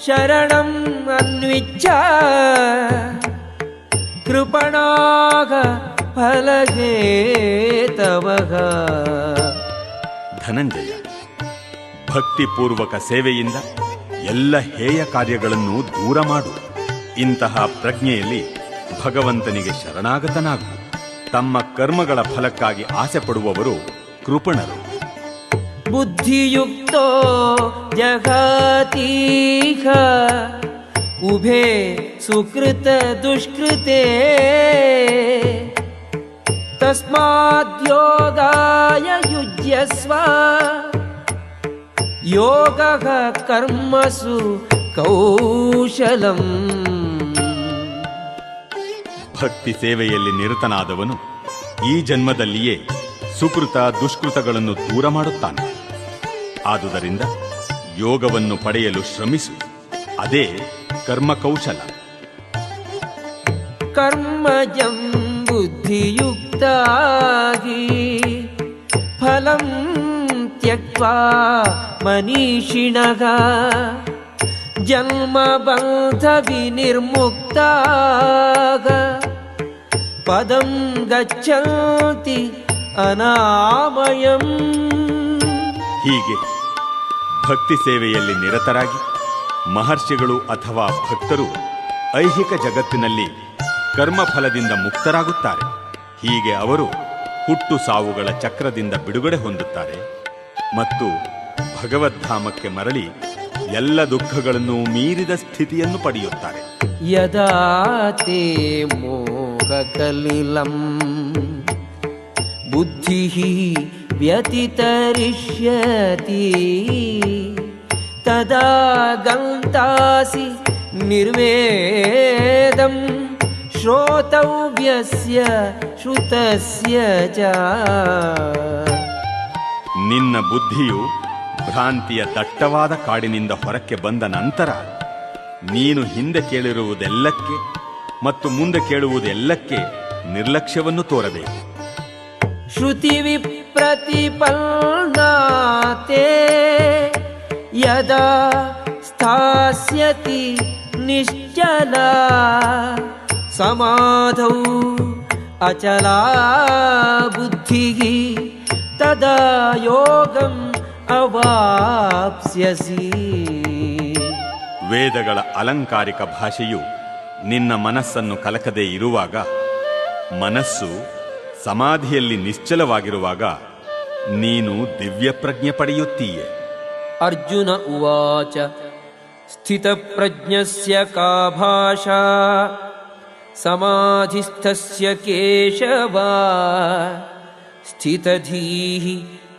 ಶರಣಂ ಅನ್ವಿಚ್ಛ ಕೃಪಣಾಗ ಫಲಹೇತವಃ. ಧನಂಜಯ, ಭಕ್ತಿಪೂರ್ವಕ ಸೇವೆಯಿಂದ ಎಲ್ಲ ಹೇಯ ಕಾರ್ಯಗಳನ್ನು ದೂರ ಮಾಡು. ಇಂತಹ ಪ್ರಜ್ಞೆಯಲ್ಲಿ ಭಗವಂತನಿಗೆ ಶರಣಾಗತನಾಗು. ತಮ್ಮ ಕರ್ಮಗಳ ಫಲಕ್ಕಾಗಿ ಆಸೆ ಪಡುವವರು ಕೃಪಣರು. ಬುದ್ಧಿಯುಕ್ತೋ ಜಗತೀಹ ಉಭೇ ಸುಕೃತ ದುಷ್ಕೃತೆ ತಸ್ಮಾದ್ಯೋಗಾಯ ಯುಜ್ಯಸ್ವ ಯೋಗಃ ಕರ್ಮಸು ಕೌಶಲಂ. ಭಕ್ತಿ ಸೇವೆಯಲ್ಲಿ ನಿರತನಾದವನು ಈ ಜನ್ಮದಲ್ಲಿಯೇ ಸುಕೃತ ದುಷ್ಕೃತಗಳನ್ನು ದೂರ ಮಾಡುತ್ತಾನೆ. ಆದುದರಿಂದ ಯೋಗವನ್ನು ಪಡೆಯಲು ಶ್ರಮಿಸು. ಅದೇ ಕರ್ಮಕೌಶಲ. ಕರ್ಮಜಂ ಬುದ್ಧಿಯುಕ್ತಾಗಿ ಫಲಂ ತ್ಯಕ್ತ್ವಾ ಮನೀಷಿಣಃ ಜನ್ಮಬಂಧ ವಿನಿರ್ಮುಕ್ತಾಃ ಪದಂ ಗಚ್ಚಂತಿ ಅನಾಮಯಂ. ಹೀಗೆ ಭಕ್ತಿ ಸೇವೆಯಲ್ಲಿ ನಿರತರಾಗಿ ಮಹರ್ಷಿಗಳು ಅಥವಾ ಭಕ್ತರು ಐಹಿಕ ಜಗತ್ತಿನಲ್ಲಿ ಕರ್ಮಫಲದಿಂದ ಮುಕ್ತರಾಗುತ್ತಾರೆ. ಹೀಗೆ ಅವರು ಹುಟ್ಟು ಸಾವುಗಳ ಚಕ್ರದಿಂದ ಬಿಡುಗಡೆ ಹೊಂದುತ್ತಾರೆ ಮತ್ತು ಭಗವದ್ಧಾಮಕ್ಕೆ ಮರಳಿ ಎಲ್ಲ ದುಃಖಗಳನ್ನು ಮೀರಿದ ಸ್ಥಿತಿಯನ್ನು ಪಡೆಯುತ್ತಾರೆ. ಯದಾ ತೇ ಮೋಹಕಲಿಲಂ ಬುದ್ಧಿಃ ವ್ಯತಿತರಿಷ್ಯತಿ ತದಾ ಗಂತಾಸಿ ನಿರ್ವೇದಂ ಶ್ರೋತವ್ಯಸ್ಯ ಶ್ರುತಸ್ಯ ಚ. ನಿನ್ನ ಬುದ್ಧಿಯು ಭ್ರಾಂತಿಯ ದಟ್ಟವಾದ ಕಾಡಿನಿಂದ ಹೊರಕ್ಕೆ ಬಂದ ನಂತರ ನೀನು ಹಿಂದೆ ಕೇಳಿರುವುದೆಲ್ಲಕ್ಕೆ ಮತ್ತು ಮುಂದೆ ಕೇಳುವುದೆಲ್ಲಕ್ಕೆ ನಿರ್ಲಕ್ಷ್ಯವನ್ನು ತೋರಬೇಕು. ಶ್ರುತಿ ವಿಪ್ರತಿಪನ್ನಾತೆ ಯದಾ ಸ್ಥಾಸ್ಯತಿ ನಿಶ್ಚಲ ಸಮಾಧೌ ಅಚಲಾ ಬುದ್ಧಿಃ ತದಾ ಯೋಗಂ ಅವಾಪ್ಸ್ಯಸಿ. ವೇದಗಳ ಅಲಂಕಾರಿಕ ಭಾಷೆಯು ನಿನ್ನ ಮನಸ್ಸನ್ನು ಕಲಕದೇ ಇರುವಾಗ, ಮನಸ್ಸು ಸಮಾಧಿಯಲ್ಲಿ ನಿಶ್ಚಲವಾಗಿರುವಾಗ ನೀನು ದಿವ್ಯ ಪ್ರಜ್ಞೆ ಪಡೆಯುತ್ತೀಯೆ. ಅರ್ಜುನ ಉವಾಚ ಸ್ಥಿತಪ್ರಜ್ಞಸ್ಯ ಕಾ ಭಾಷಾ ಸಮಾಧಿಸ್ಥಸ್ಯ ಕೇಶವ ಸ್ಥಿತಧೀಃ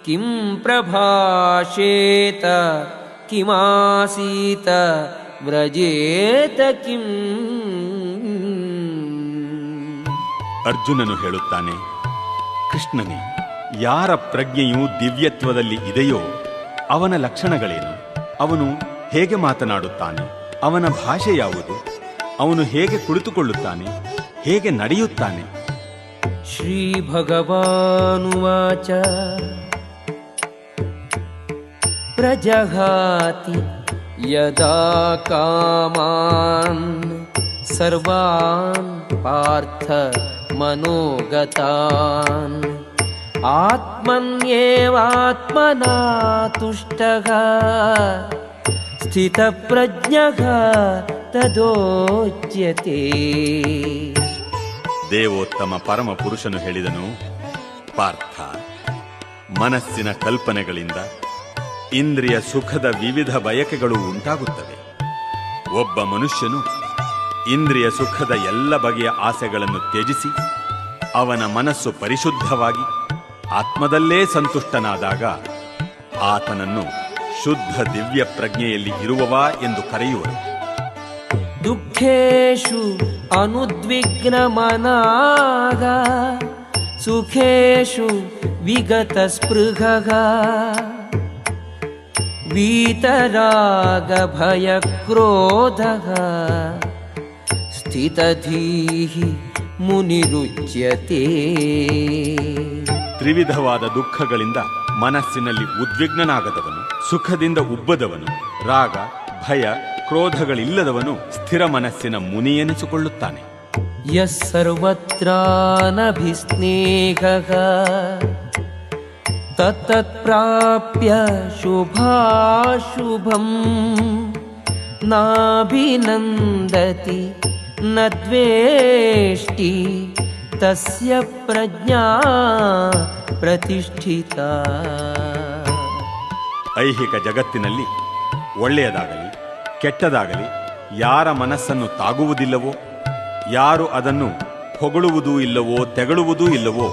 ಕಿಂ ಪ್ರಭಾಷೇತ ಕಿಮಾಸೀತ ವ್ರಜೇತ ಕಿಂ. ಅರ್ಜುನನು ಹೇಳುತ್ತಾನೆ, ಕೃಷ್ಣನೇ, ಯಾರ ಪ್ರಜ್ಞೆಯು ದಿವ್ಯತ್ವದಲ್ಲಿ ಇದೆಯೋ ಅವನ ಲಕ್ಷಣಗಳೇನು? ಅವನು ಹೇಗೆ ಮಾತನಾಡುತ್ತಾನೆ? ಅವನ ಭಾಷೆ ಯಾವುದು? ಅವನು ಹೇಗೆ ಕುಳಿತುಕೊಳ್ಳುತ್ತಾನೆ? ಹೇಗೆ ನಡೆಯುತ್ತಾನೆ? ಶ್ರೀ ಭಗವಾನುವಾಚ ಪ್ರಜಹಾತಿ ಯದಾ ಕಾಮಾನ್ ಸರ್ವಾನ್ ಪಾರ್ಥ ಮನೋಗತಾನ್ ಆತ್ಮನ್ಯೇವಾತ್ಮನಾ ತುಷ್ಟಃ ಸ್ಥಿತಪ್ರಜ್ಞಃ ತದೋಚ್ಯತೆ. ದೇವೋತ್ತಮ ಪರಮ ಪುರುಷನು ಹೇಳಿದನು, ಪಾರ್ಥ, ಮನಸ್ಸಿನ ಕಲ್ಪನೆಗಳಿಂದ ಇಂದ್ರಿಯ ಸುಖದ ವಿವಿಧ ಬಯಕೆಗಳು ಉಂಟಾಗುತ್ತವೆ. ಒಬ್ಬ ಮನುಷ್ಯನು ಇಂದ್ರಿಯ ಸುಖದ ಎಲ್ಲ ಬಗೆಯ ಆಸೆಗಳನ್ನು ತ್ಯಜಿಸಿ ಅವನ ಮನಸ್ಸು ಪರಿಶುದ್ಧವಾಗಿ ಆತ್ಮದಲ್ಲೇ ಸಂತುಷ್ಟನಾದಾಗ ಆತನನ್ನು ಶುದ್ಧ ದಿವ್ಯ ಪ್ರಜ್ಞೆಯಲ್ಲಿ ಇರುವವ ಎಂದು ಕರೆಯುವರು. ದುಃಖೇಷು ಅನುದ್ವಿಗ್ನಮನಾಗ ಸುಖೇಷು ವಿಗತ ಸ್ಪೃಹಃ ವೀತರಾಗ ಭಯ ಕ್ರೋಧಃ ಸ್ಥಿತಧೀಃ ಮುನಿರುಚ್ಯತೆ. ತ್ರಿವಿಧವಾದ ದುಃಖಗಳಿಂದ ಮನಸ್ಸಿನಲ್ಲಿ ಉದ್ವಿಗ್ನನಾಗದವನು, ಸುಖದಿಂದ ಉಬ್ಬದವನು, ರಾಗ ಭಯ ಕ್ರೋಧಗಳಿಲ್ಲದವನು ಸ್ಥಿರ ಮನಸ್ಸಿನ ಮುನಿ ಎನಿಸಿಕೊಳ್ಳುತ್ತಾನೆ. ಯಃ ಸರ್ವತ್ರಾನಭಿಸ್ನೇಹಃ ತತ್ತತ್ಪ್ರಾಪ್ಯ ಶುಭಾಶುಭಂ ನಾಭಿನಂದತಿ ನ ದ್ವೇಷ್ಟಿ ತಸ್ಯ ಪ್ರಜ್ಞಾ ಪ್ರತಿಷ್ಠಿತಾ. ಐಹಿಕ ಜಗತ್ತಿನಲ್ಲಿ ಒಳ್ಳೆಯದಾಗಲಿ ಕೆಟ್ಟದಾಗಲಿ ಯಾರ ಮನಸ್ಸನ್ನು ತಾಗುವುದಿಲ್ಲವೋ, ಯಾರು ಅದನ್ನು ಹೊಗಳುವುದೂ ಇಲ್ಲವೋ ತೆಗಳುವುದೂ ಇಲ್ಲವೋ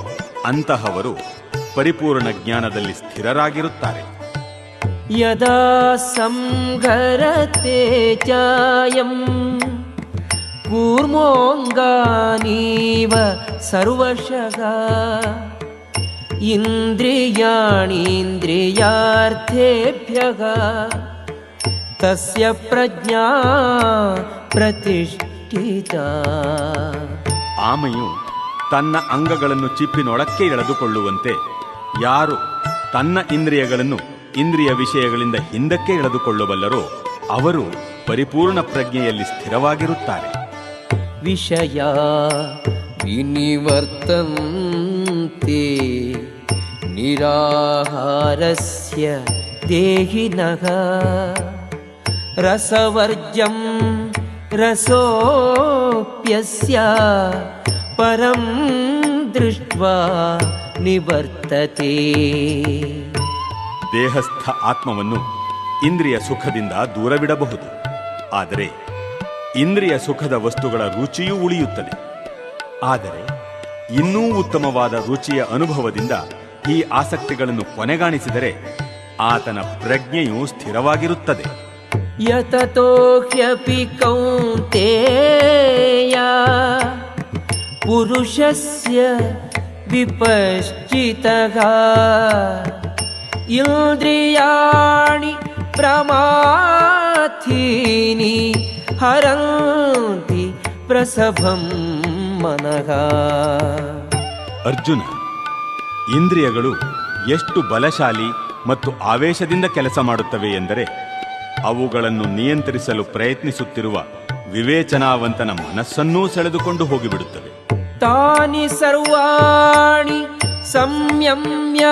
ಅಂತಹವರು ಪರಿಪೂರ್ಣ ಜ್ಞಾನದಲ್ಲಿ ಸ್ಥಿರರಾಗಿರುತ್ತಾರೆ. ಯದಾ ಸಂಘರತೆ ಚಾಯಂ ಕೂರ್ಮೋಂಗಾನೀವ ಸರ್ವಶಃ ಇಂದ್ರಿಯಾಣೀಂದ್ರಿಯಾರ್ಥೇಭ್ಯಃ ತಸ್ಯ ಪ್ರಜ್ಞಾ ಪ್ರತಿಷ್ಠಿತಾ. ಆಮೆಯು ತನ್ನ ಅಂಗಗಳನ್ನು ಚಿಪ್ಪಿನೊಳಕ್ಕೆ ಎಳೆದುಕೊಳ್ಳುವಂತೆ ಯಾರು ತನ್ನ ಇಂದ್ರಿಯಗಳನ್ನು ಇಂದ್ರಿಯ ವಿಷಯಗಳಿಂದ ಹಿಂದಕ್ಕೆ ಎಳೆದುಕೊಳ್ಳಬಲ್ಲರೋ ಅವರು ಪರಿಪೂರ್ಣ ಪ್ರಜ್ಞೆಯಲ್ಲಿ ಸ್ಥಿರವಾಗಿರುತ್ತಾರೆ. ವಿಷಯ ವಿನಿವರ್ತಂತೆ ನಿರಾಹಾರಸ್ಯ ದೇಹಿನಃ ರಸವರ್ಜಂ ರಸೋಪ್ಯಸ್ಯ ಪರಂ ದೃಷ್ಟ್ವಾ ನಿವರ್ತತೆ. ದೇಹಸ್ಥ ಆತ್ಮವನ್ನು ಇಂದ್ರಿಯ ಸುಖದಿಂದ ದೂರವಿಡಬಹುದು, ಆದರೆ ಇಂದ್ರಿಯ ಸುಖದ ವಸ್ತುಗಳ ರುಚಿಯೂ ಉಳಿಯುತ್ತದೆ. ಆದರೆ ಇನ್ನೂ ಉತ್ತಮವಾದ ರುಚಿಯ ಅನುಭವದಿಂದ ಈ ಆಸಕ್ತಿಗಳನ್ನು ಕೊನೆಗಾಣಿಸಿದರೆ ಆತನ ಪ್ರಜ್ಞೆಯು ಸ್ಥಿರವಾಗಿರುತ್ತದೆ. ಯತತೋ ಹ್ಯಪಿ ಕೌಂತೇಯ ಪುರುಷಸ್ಯ ವಿಪಶ್ಚಿತಃ ಇಂದ್ರಿಯಾಣಿ ಪ್ರಮಾಥೀನಿ ಹರಂತಿ ಪ್ರಸಭಂ ಮನಃ. ಅರ್ಜುನ, ಇಂದ್ರಿಯಗಳು ಎಷ್ಟು ಬಲಶಾಲಿ ಮತ್ತು ಆವೇಶದಿಂದ ಕೆಲಸ ಮಾಡುತ್ತವೆ ಎಂದರೆ ಅವುಗಳನ್ನು ನಿಯಂತ್ರಿಸಲು ಪ್ರಯತ್ನಿಸುತ್ತಿರುವ ವಿವೇಚನಾವಂತನ ಮನಸ್ಸನ್ನೂ ಸೆಳೆದುಕೊಂಡು ಹೋಗಿಬಿಡುತ್ತವೆ. ತಾನಿ ಸರ್ವಾಣಿ ಸಂಯಮ್ಯ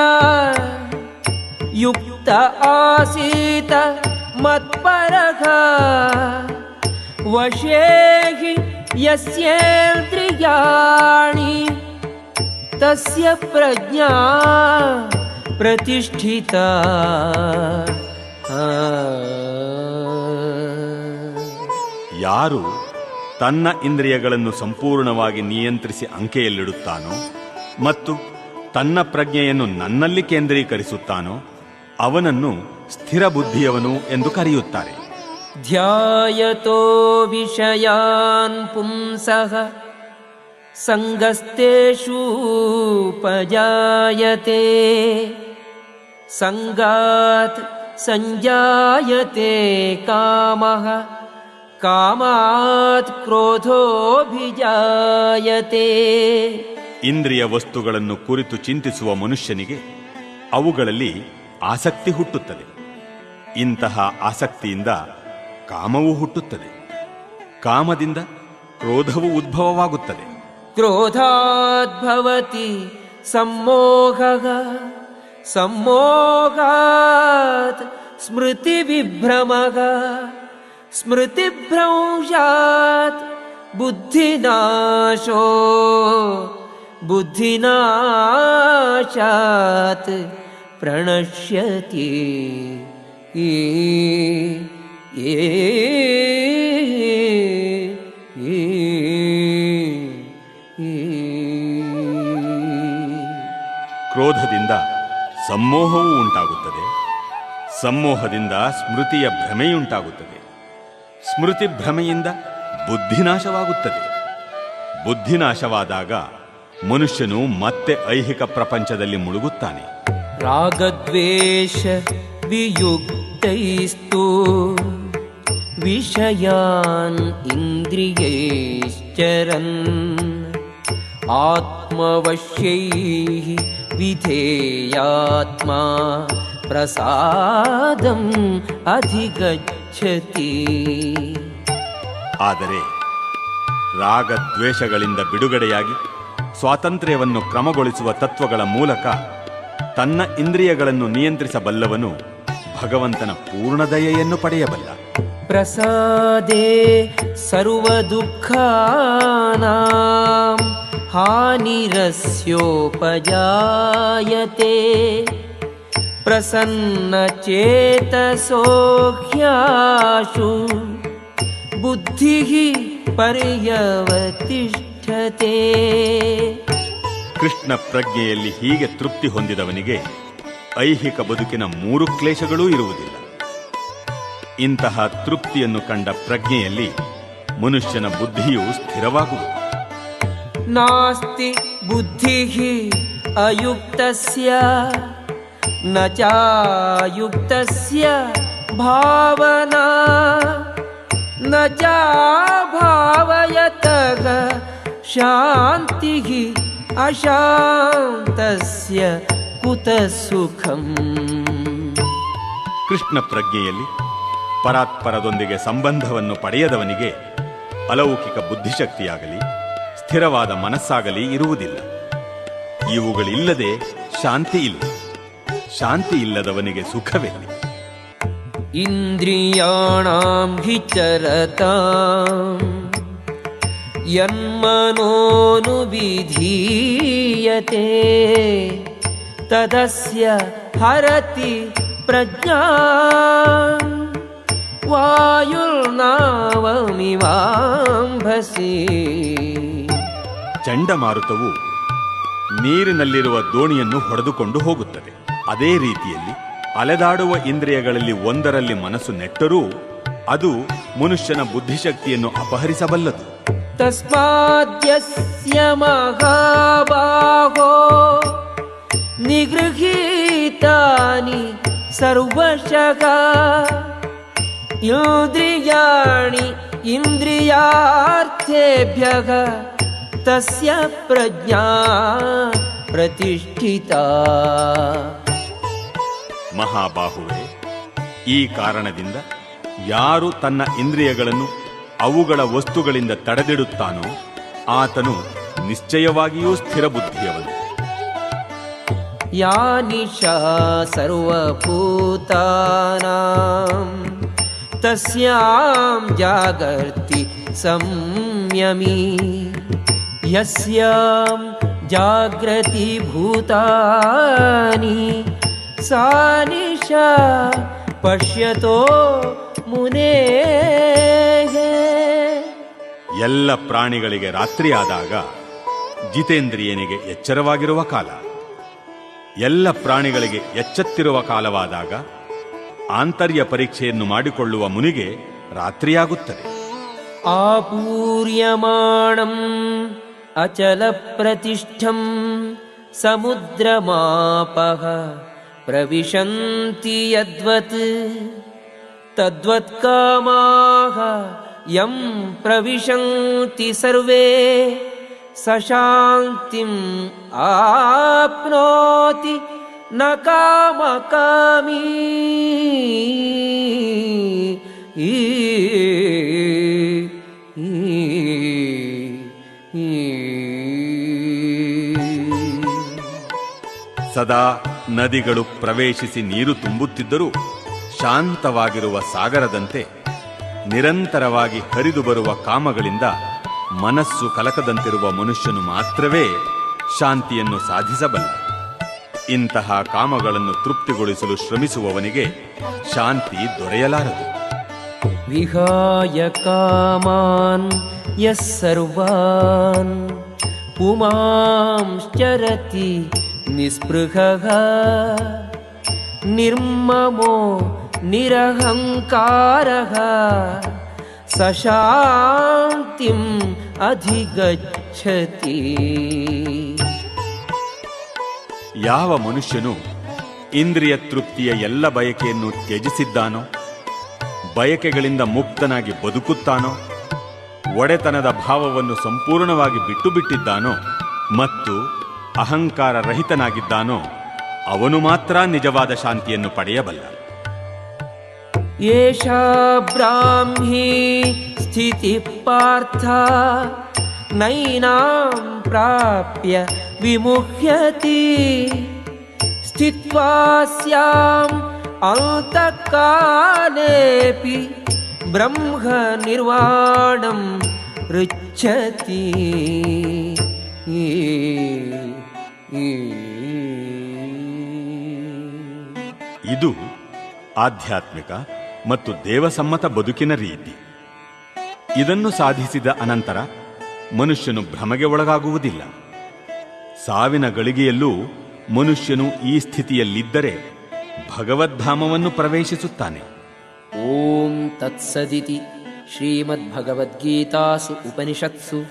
ಯುಕ್ತ ಆಸೀತ ಮತ್ಪರಃ ವಶೇ ಹಿ ಯಸ್ಯೇಂದ್ರಿಯಾಣಿ ತಸ್ಯ ಪ್ರಜ್ಞಾ ಪ್ರತಿಷ್ಠಿತಾ. ಯಾರು ತನ್ನ ಇಂದ್ರಿಯಗಳನ್ನು ಸಂಪೂರ್ಣವಾಗಿ ನಿಯಂತ್ರಿಸಿ ಅಂಕೆಯಲ್ಲಿಡುತ್ತಾನೋ ಮತ್ತು ತನ್ನ ಪ್ರಜ್ಞೆಯನ್ನು ನನ್ನಲ್ಲಿ ಕೇಂದ್ರೀಕರಿಸುತ್ತಾನೋ ಅವನನ್ನು ಸ್ಥಿರ ಬುದ್ಧಿಯವನು ಎಂದು ಕರೆಯುತ್ತಾರೆ. ಧ್ಯಾಯತೋ ವಿಷಯಾನ್ ಪುಂಸಃ ಸಂಗಸ್ತೇಷೂಪಜಾಯತೆ ಸಂಗಾತ್ ಸಂಜಾಯತೆ ಕಾಮಃ ಕಾಮಾತ್ ಕ್ರೋಧೋಭಿಜಾಯತೆ. ಇಂದ್ರಿಯ ವಸ್ತುಗಳನ್ನು ಕುರಿತು ಚಿಂತಿಸುವ ಮನುಷ್ಯನಿಗೆ ಅವುಗಳಲ್ಲಿ ಆಸಕ್ತಿ ಹುಟ್ಟುತ್ತದೆ. ಇಂತಹ ಆಸಕ್ತಿಯಿಂದ ಕಾಮವು ಹುಟ್ಟುತ್ತದೆ. ಕಾಮದಿಂದ ಕ್ರೋಧವು ಉದ್ಭವವಾಗುತ್ತದೆ. ಕ್ರೋಧಾದ್ಭವತಿ ಸಮ್ಮೋಹಃ ಸಮ್ಮೋಹಾತ್ ಸ್ಮೃತಿವಿಭ್ರಮಃ ಸ್ಮೃತಿಭ್ರಂಶಾತ್ ಬುದ್ಧಿನಾಶೋ ಬುದ್ಧಿನಾಶಾತ್ ಪ್ರಣಶ್ಯತಿ. ಕ್ರೋಧದಿಂದ ಸಮ್ಮೋಹವೂ ಉಂಟಾಗುತ್ತದೆ. ಸಮ್ಮೋಹದಿಂದ ಸ್ಮೃತಿಯ ಭ್ರಮೆಯುಂಟಾಗುತ್ತದೆ. ಸ್ಮೃತಿ ಭ್ರಮೆಯಿಂದ ಬುದ್ಧಿನಾಶವಾಗುತ್ತದೆ. ಬುದ್ಧಿನಾಶವಾದಾಗ ಮನುಷ್ಯನು ಮತ್ತೆ ಐಹಿಕ ಪ್ರಪಂಚದಲ್ಲಿ ಮುಳುಗುತ್ತಾನೆ. ರಾಗದ್ವೇಷ ವಿಯುಕ್ತೈಸ್ತು ವಿಷಯಾನ್ ಇಂದ್ರಿಯೈಶ್ಚರನ್ ಆತ್ಮವಶ್ಯೈಃ ವಿಧೇಯಾತ್ಮಾ ಪ್ರಸಾದಂ ಅಧಿಗಚ್ಚತಿ. ಆದರೆ ರಾಗದ್ವೇಷಗಳಿಂದ ಬಿಡುಗಡೆಯಾಗಿ ಸ್ವಾತಂತ್ರ್ಯವನ್ನು ಕ್ರಮಗೊಳಿಸುವ ತತ್ವಗಳ ಮೂಲಕ ತನ್ನ ಇಂದ್ರಿಯಗಳನ್ನು ನಿಯಂತ್ರಿಸಬಲ್ಲವನು ಭಗವಂತನ ಪೂರ್ಣದಯೆಯನ್ನು ಪಡೆಯಬಲ್ಲ. ಪ್ರಸಾದೇ ಸರ್ವದುಃಖಾನಾಂ ಹಾನಿರಸ್ಯೋಪಜಾಯತೆ ಪ್ರಸನ್ನಚೇತಸೋ ಹ್ಯಾಶು ಬುದ್ಧಿಃ ಪರ್ಯವತಿಷ್ಠತೆ. ಕೃಷ್ಣ ಪ್ರಜ್ಞೆಯಲ್ಲಿ ಹೀಗೆ ತೃಪ್ತಿ ಹೊಂದಿದವನಿಗೆ ಐಹಿಕ ಬದುಕಿನ 3 ಕ್ಲೇಶಗಳೂ ಇರುವುದಿಲ್ಲ. ಇಂತಹ ತೃಪ್ತಿಯನ್ನು ಕಂಡ ಪ್ರಜ್ಞೆಯಲ್ಲಿ ಮನುಷ್ಯನ ಬುದ್ಧಿಯು ಸ್ಥಿರವಾಗುವುದು. ನಾಸ್ತಿ ಬುದ್ಧಿಃ ಅಯುಕ್ತಸ್ಯ ನ ಚಾಯುಕ್ತಸ್ಯ ಭಾವನಾ ನ ಚಾಭಾವಯತಃ ಶಾಂತಿಃ ಅಶಾಂತಸ್ಯ ಕುತಃ ಸುಖಂ. ಕೃಷ್ಣ ಪ್ರಜ್ಞೆಯಲ್ಲಿ ಪರಾತ್ಪರದೊಂದಿಗೆ ಸಂಬಂಧವನ್ನು ಪಡೆಯದವನಿಗೆ ಅಲೌಕಿಕ ಬುದ್ಧಿಶಕ್ತಿಯಾಗಲಿ ಸ್ಥಿರವಾದ ಮನಸ್ಸಾಗಲಿ ಇರುವುದಿಲ್ಲ. ಇವುಗಳಿಲ್ಲದೆ ಶಾಂತಿ ಇಲ್ಲ. ಶಾಂತಿ ಇಲ್ಲದವನಿಗೆ ಸುಖವೆಲ್ಲಿ? ಇಂದ್ರಿಯಾಣಾಂ ಹಿ ಚರತಾಂ ಯನ್ಮನೋನುವಿಧೀಯತೆ ತದಸ್ಯ ಹರತಿ ಪ್ರಜ್ಞಾಂ ವಾಯುರ್ನಾವಮಿವಾಂಭಸಿ. ಚಂಡಮಾರುತವು ನೀರಿನಲ್ಲಿರುವ ದೋಣಿಯನ್ನು ಹೊಡೆದುಕೊಂಡು ಹೋಗುತ್ತದೆ. ಅದೇ ರೀತಿಯಲ್ಲಿ ಅಲೆದಾಡುವ ಇಂದ್ರಿಯಗಳಲ್ಲಿ ಒಂದರಲ್ಲಿ ಮನಸ್ಸು ನೆಟ್ಟರೂ ಅದು ಮನುಷ್ಯನ ಬುದ್ಧಿಶಕ್ತಿಯನ್ನು ಅಪಹರಿಸಬಲ್ಲದು. ತಸ್ಮಾದ್ಯಸ್ಯ ಮಹಾಬಾಹೋ ನಿಗೃಹೀತಾನಿ ಸರ್ವಶಃ ಇಂದ್ರಿಯಾಣಿ ಇಂದ್ರಿಯಾರ್ಥೇಭ್ಯಃ ತಸ್ಯ ಪ್ರಜ್ಞಾ ಪ್ರತಿಷ್ಠಿತಾ. ಮಹಾಬಾಹುವೇ, ಈ ಕಾರಣದಿಂದ ಯಾರು ತನ್ನ ಇಂದ್ರಿಯಗಳನ್ನು ಅವುಗಳ ವಸ್ತುಗಳಿಂದ ತಡೆದಿಡುತ್ತಾನೋ ಆತನು ನಿಶ್ಚಯವಾಗಿಯೂ ಸ್ಥಿರ ಬುದ್ಧಿಯವನು. ಯಾ ನಿಶಾ ಸರ್ವಭೂತಾನಾಂ ತಸ್ಯಾಂ ಜಾಗರ್ತಿ ಸಂಯಮಿ ಯಸ್ಯಾಂ ಜಾಗೃತಿ ಭೂತಾನಿ ಸಾ ನಿಶಾ ಪಶ್ಯತೋ ಮುನೇಃ. ಎಲ್ಲ ಪ್ರಾಣಿಗಳಿಗೆ ರಾತ್ರಿಯಾದಾಗ ಜಿತೇಂದ್ರಿಯನಿಗೆ ಎಚ್ಚರವಾಗಿರುವ ಕಾಲ. ಎಲ್ಲ ಪ್ರಾಣಿಗಳಿಗೆ ಎಚ್ಚತ್ತಿರುವ ಕಾಲವಾದಾಗ ಆಂತರ್ಯ ಪರೀಕ್ಷೆಯನ್ನು ಮಾಡಿಕೊಳ್ಳುವ ಮುನಿಗೆ ರಾತ್ರಿಯಾಗುತ್ತದೆ. ಆಪೂರ್ಯಮಾಣಂ अचलप्रतिष्ठं समुद्रमापः प्रविशन्ति यद्वत् तद्वत्कामाः यं प्रविशन्ति सर्वे स शान्तिम् आप्नोति न कामकामी। ಸದಾ ನದಿಗಳು ಪ್ರವೇಶಿಸಿ ನೀರು ತುಂಬುತ್ತಿದ್ದರೂ ಶಾಂತವಾಗಿರುವ ಸಾಗರದಂತೆ ನಿರಂತರವಾಗಿ ಹರಿದು ಬರುವ ಕಾಮಗಳಿಂದ ಮನಸ್ಸು ಕಲಕದಂತಿರುವ ಮನುಷ್ಯನು ಮಾತ್ರವೇ ಶಾಂತಿಯನ್ನು ಸಾಧಿಸಬಲ್ಲ. ಇಂತಹ ಕಾಮಗಳನ್ನು ತೃಪ್ತಿಗೊಳಿಸಲು ಶ್ರಮಿಸುವವನಿಗೆ ಶಾಂತಿ ದೊರೆಯಲಾರದು. ವಿಹಾಯ ಕಾಮಾನ್ ಯಃ ಸರ್ವಾನ್ ಪುಮಾಂಶ್ಚರತಿ ನಿಸ್ಪೃಹಃ ನಿರ್ಮಮೋ ನಿರಹಂಕಾರಃ ಸ ಶಾಂತಿಂ ಅಧಿಗಚ್ಚತಿ. ಯಾವ ಮನುಷ್ಯನು ಇಂದ್ರಿಯ ತೃಪ್ತಿಯ ಎಲ್ಲ ಬಯಕೆಯನ್ನು ತ್ಯಜಿಸಿದ್ದಾನೋ, ಬಯಕೆಗಳಿಂದ ಮುಕ್ತನಾಗಿ ಬದುಕುತ್ತಾನೋ, ಒಡೆತನದ ಭಾವವನ್ನು ಸಂಪೂರ್ಣವಾಗಿ ಬಿಟ್ಟು ಬಿಟ್ಟಿದ್ದಾನೋ ಮತ್ತು ಅಹಂಕಾರ ರಹಿತನಾಗಿದ್ದಾನೋ ಅವನು ಮಾತ್ರ ನಿಜವಾದ ಶಾಂತಿಯನ್ನು ಪಡೆಯಬಲ್ಲ. ಏಷಾ ಬ್ರಾಹ್ಮೀ ಸ್ಥಿತಿ ಪಾರ್ಥ ನೈನಾಂ ಪ್ರಾಪ್ಯ ವಿಮುಹ್ಯತಿ ಸ್ಥಿತ್ವಾ ಸ್ಯಾಂ ಅಂತಃಕಾಲೇಪಿ ಬ್ರಹ್ಮ ನಿರ್ವಾಣಂ ರುಚ್ಯತಿ. ಇದು ಆಧ್ಯಾತ್ಮಿಕ ಮತ್ತು ದೇವಸಮ್ಮತ ಬದುಕಿನ ರೀತಿ. ಇದನ್ನು ಸಾಧಿಸಿದ ಅನಂತರ ಮನುಷ್ಯನು ಭ್ರಮೆಗೆ ಒಳಗಾಗುವುದಿಲ್ಲ. ಸಾವಿನ ಗಳಿಗೆಯಲ್ಲೂ ಮನುಷ್ಯನು ಈ ಸ್ಥಿತಿಯಲ್ಲಿದ್ದರೆ ಭಗವದ್ಧಾಮವನ್ನು ಪ್ರವೇಶಿಸುತ್ತಾನೆ. ಓಂ ತತ್ಸದಿತಿ ಶ್ರೀಮದ್ಭಗವದ್ಗೀತಾಸು ಉಪನಿಷತ್ಸು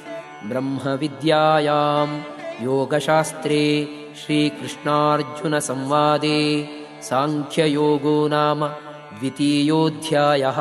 ಬ್ರಹ್ಮವಿದ್ಯಾಯಾಂ ಯೋಗಶಾಸ್ತ್ರೇ ಶ್ರೀಕೃಷ್ಣಾರ್ಜುನ ಸಂವಾದೇ ಸಾಂಖ್ಯಯೋಗೋ ನಾಮ ದ್ವಿತೀಯೋಧ್ಯಾಯಃ.